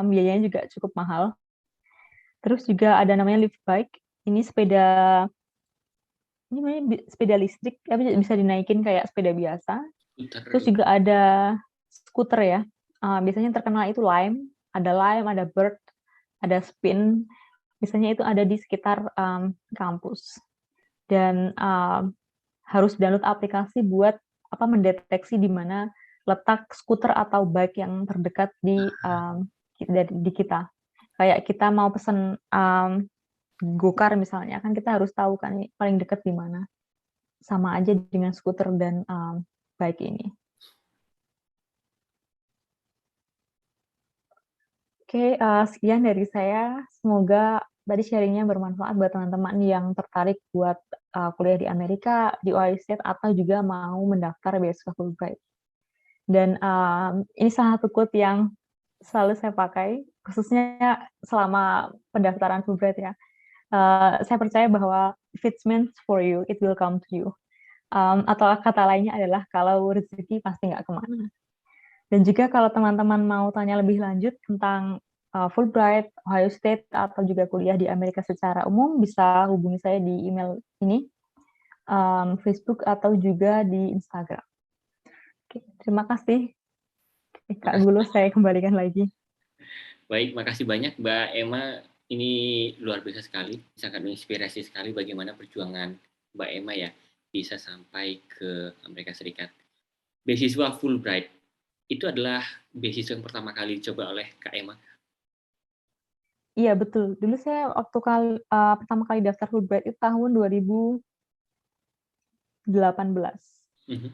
biayanya juga cukup mahal. Terus juga ada namanya Lyft Bike, ini namanya sepeda listrik, tapi bisa dinaikin kayak sepeda biasa. Terus Skuter. juga ada skuter ya, biasanya yang terkenal itu Lime, ada Bird, ada Spin, biasanya itu ada di sekitar, kampus. Dan, harus download aplikasi buat, mendeteksi di mana letak skuter atau bike yang terdekat di kita. Kayak kita mau pesen, go-kart misalnya, kan kita harus tahu kan paling dekat di mana. Sama aja dengan skuter dan, bike ini. Oke, sekian dari saya. Semoga tadi sharing-nya bermanfaat buat teman-teman yang tertarik buat, kuliah di Amerika, di Ohio State, atau juga mau mendaftar beasiswa Fulbright. Dan, ini salah satu quote yang selalu saya pakai, khususnya selama pendaftaran Fulbright ya. Saya percaya bahwa if it's meant for you, it will come to you. Atau kata lainnya adalah kalau rezeki pasti nggak kemana. Dan juga kalau teman-teman mau tanya lebih lanjut tentang, Fulbright, Ohio State, atau juga kuliah di Amerika secara umum, bisa hubungi saya di email ini, Facebook, atau juga di Instagram. Oke, terima kasih. Kak Makasih. Gulo, saya kembalikan lagi. Baik, makasih banyak Mbak Emma. Ini luar biasa sekali, sangat menginspirasi sekali bagaimana perjuangan Mbak Emma ya bisa sampai ke Amerika Serikat. Beasiswa Fulbright itu adalah beasiswa yang pertama kali dicoba oleh Kak Emma. Iya betul, dulu saya waktu pertama kali daftar Fulbright itu tahun 2018. Mhm.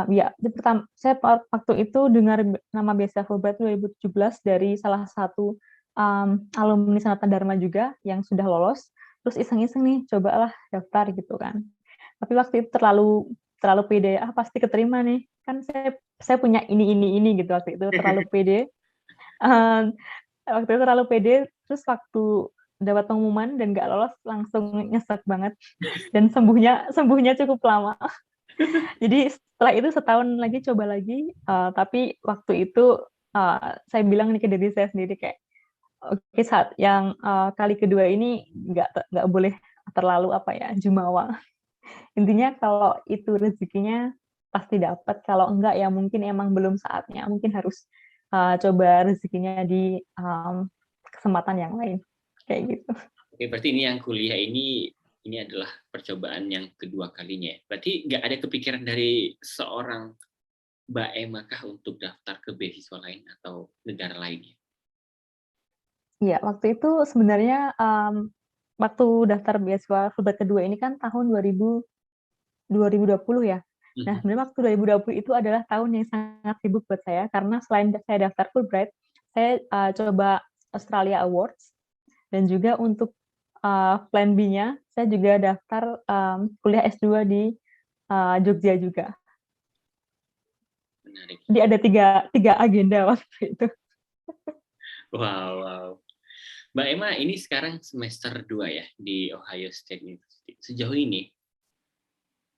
Ya, saya waktu itu dengar nama beasiswa Fulbright 2017 dari salah satu, alumni Sanata Dharma juga yang sudah lolos, terus iseng-iseng nih, cobalah daftar gitu kan. Tapi waktu itu terlalu pede, pasti keterima nih, kan saya punya ini gitu waktu itu, terlalu pede. Eee, Waktu itu terlalu pede, terus waktu dapat pengumuman dan nggak lolos langsung nyesek banget dan sembuhnya cukup lama. Jadi setelah itu setahun lagi coba lagi, tapi waktu itu saya bilang nih ke diri saya sendiri kayak, oke saat yang kali kedua ini nggak boleh terlalu apa ya jumawa. Intinya kalau itu rezekinya pasti dapat, kalau enggak ya mungkin emang belum saatnya, mungkin harus coba rezekinya di kesempatan yang lain kayak gitu. Oke, berarti ini yang kuliah ini adalah percobaan yang kedua kalinya ya. Berarti nggak ada kepikiran dari seorang Mbak Emma kah untuk daftar ke beasiswa lain atau negara lainnya? Iya, waktu itu sebenarnya waktu daftar beasiswa Fulbright kedua ini kan tahun 2020 ya. Nah, Mhm. sebenarnya waktu 2020 itu adalah tahun yang sangat sibuk buat saya karena selain saya daftar Fulbright, saya coba Australia Awards dan juga untuk plan B-nya saya juga daftar kuliah S2 di Jogja juga. Menarik. Jadi ada tiga agenda waktu itu. Wow, wow. Mbak Emma ini sekarang semester 2 ya di Ohio State University. Sejauh ini,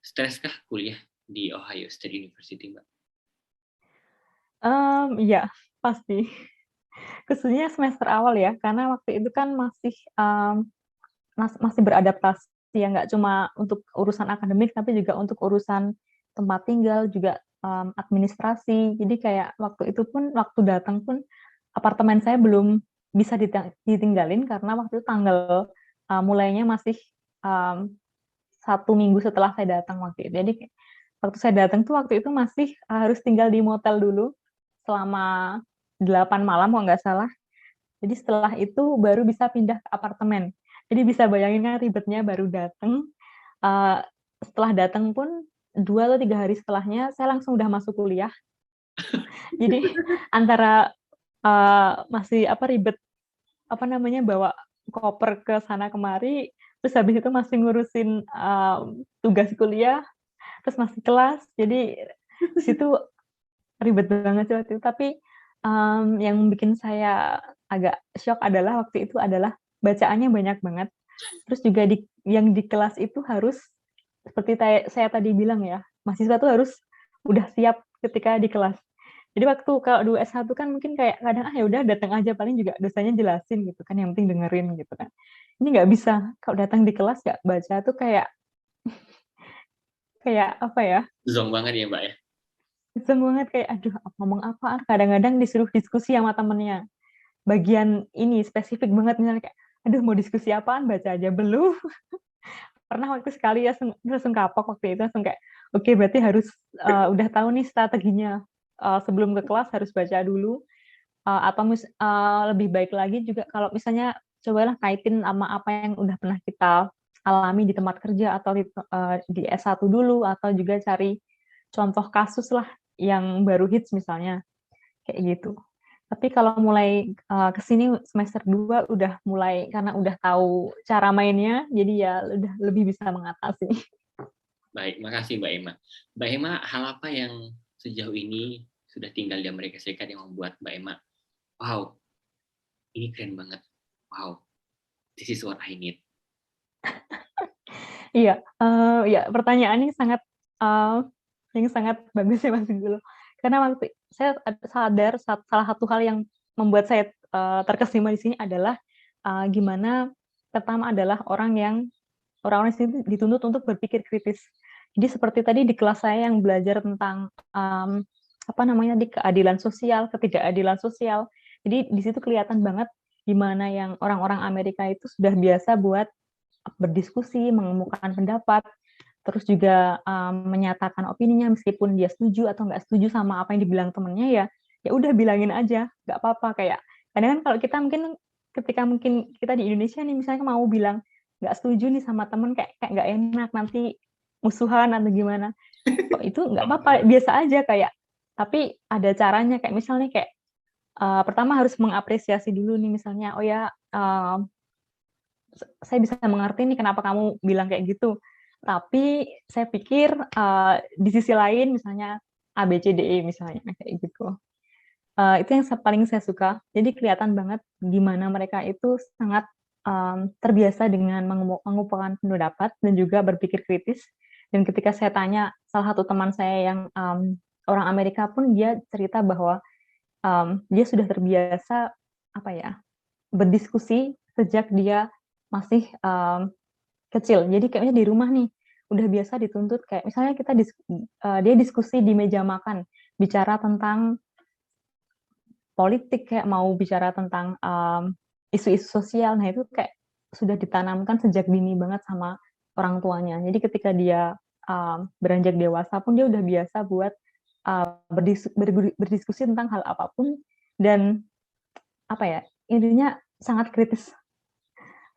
streskah kuliah di Ohio State University, Mbak? Iya, pasti. Khususnya semester awal ya, karena waktu itu kan masih beradaptasi ya, nggak cuma untuk urusan akademik, tapi juga untuk urusan tempat tinggal, juga administrasi. Jadi kayak waktu itu pun, waktu datang pun, apartemen saya belum bisa ditinggalin karena waktu itu tanggal mulainya masih um, 1 minggu setelah saya datang waktu itu. Jadi waktu saya datang tuh waktu itu masih harus tinggal di motel dulu selama 8 malam kalau nggak salah. Jadi setelah itu baru bisa pindah ke apartemen. Jadi bisa bayangin kan ribetnya baru datang. Setelah datang pun 2 atau 3 hari setelahnya saya langsung udah masuk kuliah. Jadi antara masih ribet bawa koper ke sana kemari, terus habis itu masih ngurusin tugas kuliah, terus masih kelas. Jadi di situ ribet banget sih waktu itu. Tapi yang bikin saya agak shock adalah waktu itu adalah bacaannya banyak banget. Terus juga yang di kelas itu harus seperti saya tadi bilang ya, mahasiswa tuh harus udah siap ketika di kelas. Jadi waktu kalau dua S1 kan mungkin kayak kadang ya udah datang aja paling juga dosanya jelasin gitu kan, yang penting dengerin gitu kan. Ini nggak bisa, kalau datang di kelas nggak baca tuh kayak kayak apa ya? Zonk banget ya, Mbak ya? Iseng banget kayak aduh ngomong apa, kadang-kadang disuruh diskusi sama temennya. Bagian ini spesifik banget misalnya kayak, aduh mau diskusi apaan baca aja belum. Pernah waktu sekali ya langsung kapok waktu itu langsung kayak, oke berarti harus udah tahu nih strateginya. Sebelum ke kelas harus baca dulu, atau lebih baik lagi juga kalau misalnya cobalah kaitin sama apa yang udah pernah kita alami di tempat kerja atau di S1 dulu, atau juga cari contoh kasus lah yang baru hits misalnya, kayak gitu. Tapi kalau mulai ke sini semester 2 udah mulai karena udah tahu cara mainnya, jadi ya udah lebih bisa mengatasi. Baik, makasih Mbak Emma. Mbak Emma, hal apa yang sejauh ini sudah tinggal di Amerika Serikat yang membuat Mbak Emma, wow, ini keren banget. Wow, this is what I need. Iya, ya pertanyaan ini sangat yang sangat bagus ya Mas Gulu. Karena waktu saya sadar salah satu hal yang membuat saya terkesima di sini adalah gimana pertama adalah orang-orang di sini dituntut untuk berpikir kritis. Jadi seperti tadi di kelas saya yang belajar tentang di keadilan sosial, ketidakadilan sosial. Jadi di situ kelihatan banget gimana yang orang-orang Amerika itu sudah biasa buat berdiskusi, mengemukakan pendapat, terus juga menyatakan opininya meskipun dia setuju atau nggak setuju sama apa yang dibilang temennya ya, ya udah bilangin aja, nggak apa-apa. Kayak kadang kan kalau kita ketika mungkin kita di Indonesia nih misalnya mau bilang nggak setuju nih sama temen kayak nggak enak nanti musuhan atau gimana. Kok itu nggak apa-apa, biasa aja kayak. Tapi ada caranya kayak misalnya kayak pertama harus mengapresiasi dulu nih misalnya, oh ya saya bisa mengerti nih kenapa kamu bilang kayak gitu. Tapi saya pikir di sisi lain misalnya A, B, C, D, E misalnya kayak gitu. Itu yang paling saya suka. Jadi kelihatan banget gimana mereka itu sangat terbiasa dengan mengumpulkan pendapat dan juga berpikir kritis. Dan ketika saya tanya salah satu teman saya yang orang Amerika pun dia cerita bahwa dia sudah terbiasa berdiskusi sejak dia masih kecil. Jadi kayaknya di rumah nih udah biasa dituntut kayak misalnya dia diskusi di meja makan, bicara tentang politik, kayak mau bicara tentang isu-isu sosial. Nah, itu kayak sudah ditanamkan sejak dini banget sama orang tuanya. Jadi ketika dia beranjak dewasa pun dia udah biasa buat berdiskusi tentang hal apapun, dan intinya sangat kritis.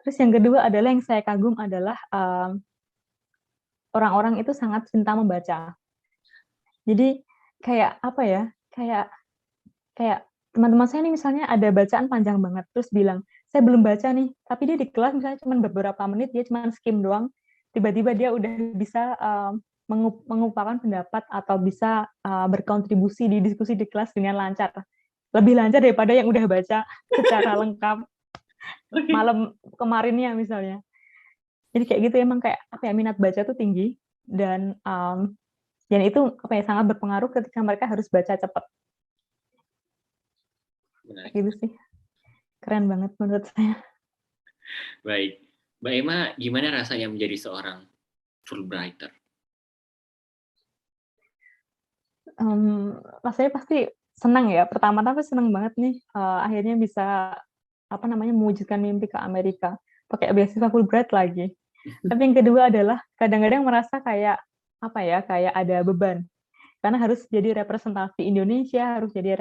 Terus yang kedua adalah yang saya kagum adalah orang-orang itu sangat cinta membaca. Jadi kayak kayak kayak teman-teman saya nih misalnya ada bacaan panjang banget, terus bilang, "Saya belum baca nih," tapi dia di kelas misalnya cuma beberapa menit, dia cuma skim doang, tiba-tiba dia udah bisa mengungkapkan pendapat atau bisa berkontribusi di diskusi di kelas dengan lancar. Lebih lancar daripada yang udah baca secara lengkap malam kemarinnya misalnya. Jadi kayak gitu, emang kayak minat baca tuh tinggi, dan itu sangat berpengaruh ketika mereka harus baca cepat. Menarik. Gitu sih. Keren banget menurut saya. Baik. Mbak Emma, gimana rasanya menjadi seorang Fulbrighter? Rasanya pasti senang ya. Pertama-tama senang banget nih, akhirnya bisa mewujudkan mimpi ke Amerika pakai beasiswa Fulbright lagi. Tapi yang kedua adalah kadang-kadang merasa kayak kayak ada beban. Karena harus jadi representasi Indonesia, harus jadi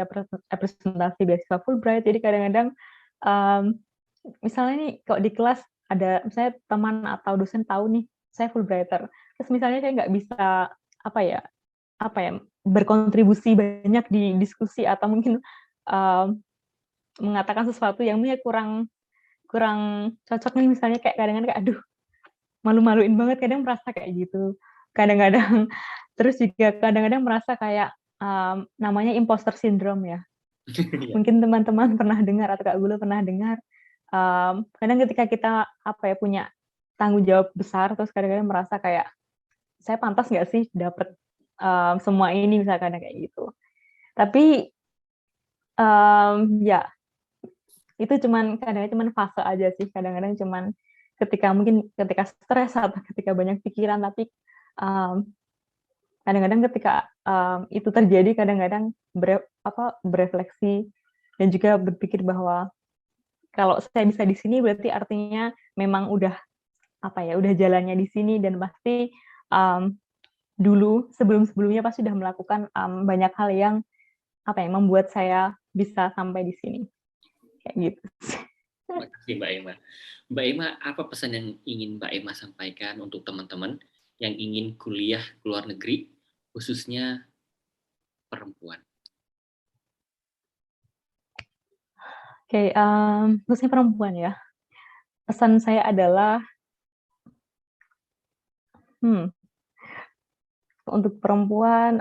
representasi beasiswa Fulbright. Jadi kadang-kadang misalnya nih kalau di kelas ada misalnya teman atau dosen tahu nih saya Fulbrighter. Terus misalnya saya nggak bisa apa ya berkontribusi banyak di diskusi atau mungkin mengatakan sesuatu yang mungkin kurang cocok nih, misalnya kayak kadang-kadang kayak aduh, malu-maluin banget, kadang merasa kayak gitu. Kadang-kadang terus juga kadang-kadang merasa kayak namanya imposter syndrome ya. Mungkin teman-teman pernah dengar atau Kak Gula pernah dengar, kadang ketika kita punya tanggung jawab besar, terus kadang-kadang merasa kayak saya pantas nggak sih dapat semua ini, misalnya kadang kayak gitu. Tapi ya itu kadang-kadang cuman fase aja sih, kadang-kadang cuman ketika stres atau ketika banyak pikiran. Tapi kadang-kadang ketika itu terjadi, kadang-kadang berefleksi dan juga berpikir bahwa kalau saya bisa di sini berarti artinya memang udah udah jalannya di sini, dan pasti dulu sebelum-sebelumnya pasti sudah melakukan banyak hal yang membuat saya bisa sampai di sini. Kayak gitu. Terima kasih Mbak Emma. Mbak Emma, apa pesan yang ingin Mbak Emma sampaikan untuk teman-teman yang ingin kuliah ke luar negeri, khususnya perempuan? Oke, khususnya perempuan ya. Pesan saya adalah, untuk perempuan,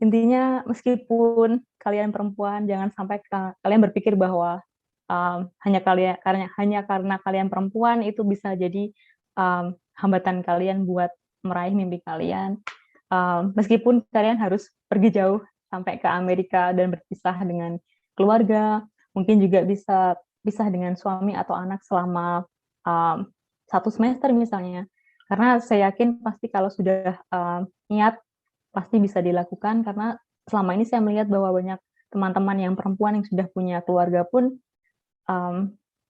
intinya meskipun kalian perempuan, jangan sampai kalian berpikir bahwa hanya karena kalian perempuan itu bisa jadi hambatan kalian buat meraih mimpi kalian. Meskipun kalian harus pergi jauh sampai ke Amerika dan berpisah dengan keluarga, mungkin juga bisa pisah dengan suami atau anak selama 1 semester misalnya. Karena saya yakin pasti kalau sudah niat, pasti bisa dilakukan, karena selama ini saya melihat bahwa banyak teman-teman yang perempuan yang sudah punya keluarga pun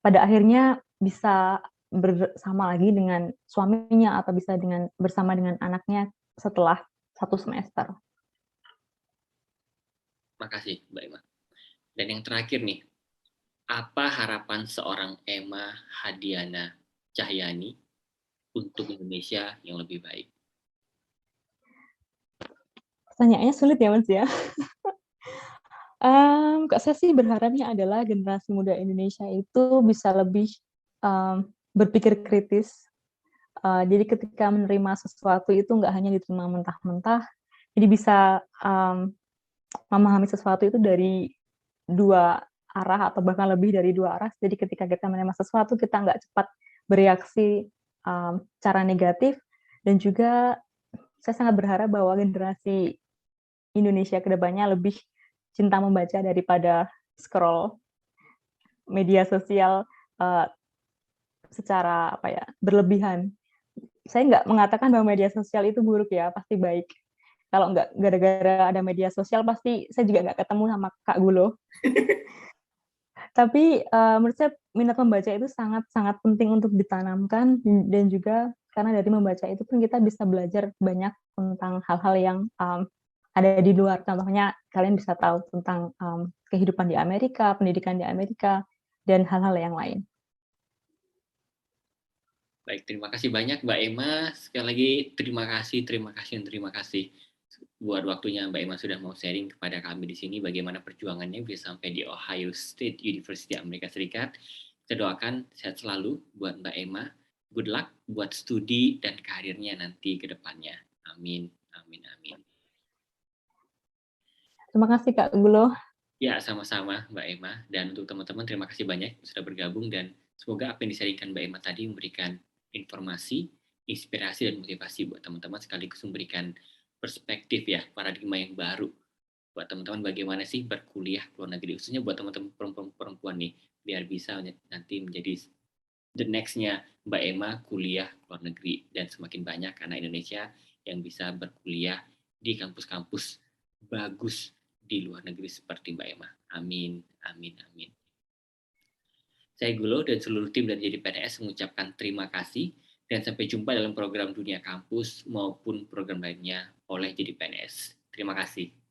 pada akhirnya bisa bersama lagi dengan suaminya atau bisa bersama dengan anaknya setelah 1 semester. Makasih Mbak Emma. Dan yang terakhir nih, apa harapan seorang Emma Hadiana Cahyani untuk Indonesia yang lebih baik? Pertanyaannya sulit ya Mas ya. Kak saya sih berharapnya adalah generasi muda Indonesia itu bisa lebih berpikir kritis. Jadi ketika menerima sesuatu itu nggak hanya diterima mentah-mentah, jadi bisa memahami sesuatu itu dari 2 arah atau bahkan lebih dari 2 arah. Jadi ketika kita menerima sesuatu, kita nggak cepat bereaksi secara negatif, dan juga saya sangat berharap bahwa generasi Indonesia ke depannya lebih cinta membaca daripada scroll media sosial secara berlebihan. Saya nggak mengatakan bahwa media sosial itu buruk ya, pasti baik. Kalau nggak gara-gara ada media sosial, pasti saya juga nggak ketemu sama Kak Gulo. Tapi menurut saya minat membaca itu sangat-sangat penting untuk ditanamkan, dan juga karena dari membaca itu pun kita bisa belajar banyak tentang hal-hal yang ada di luar. Contohnya kalian bisa tahu tentang kehidupan di Amerika, pendidikan di Amerika, dan hal-hal yang lain. Baik, terima kasih banyak Mbak Emma. Sekali lagi terima kasih buat waktunya Mbak Emma sudah mau sharing kepada kami di sini bagaimana perjuangannya bisa sampai di Ohio State University Amerika Serikat. Kita doakan sehat selalu buat Mbak Emma. Good luck buat studi dan karirnya nanti ke depannya. Amin, amin, amin. Terima kasih Kak Gulo. Ya, sama-sama Mbak Emma. Dan untuk teman-teman, terima kasih banyak sudah bergabung dan semoga apa yang disaringkan Mbak Emma tadi memberikan informasi, inspirasi, dan motivasi buat teman-teman sekaligus memberikan perspektif ya, paradigma yang baru buat teman-teman bagaimana sih berkuliah ke luar negeri, khususnya buat teman-teman perempuan nih, biar bisa nanti menjadi the next-nya Mbak Emma kuliah ke luar negeri dan semakin banyak anak Indonesia yang bisa berkuliah di kampus-kampus bagus di luar negeri seperti Mbak Emma. Amin, amin, amin. Saya Gulo dan seluruh tim dari Jadi PNS mengucapkan terima kasih dan sampai jumpa dalam program Dunia Kampus maupun program lainnya oleh Jadi PNS. Terima kasih.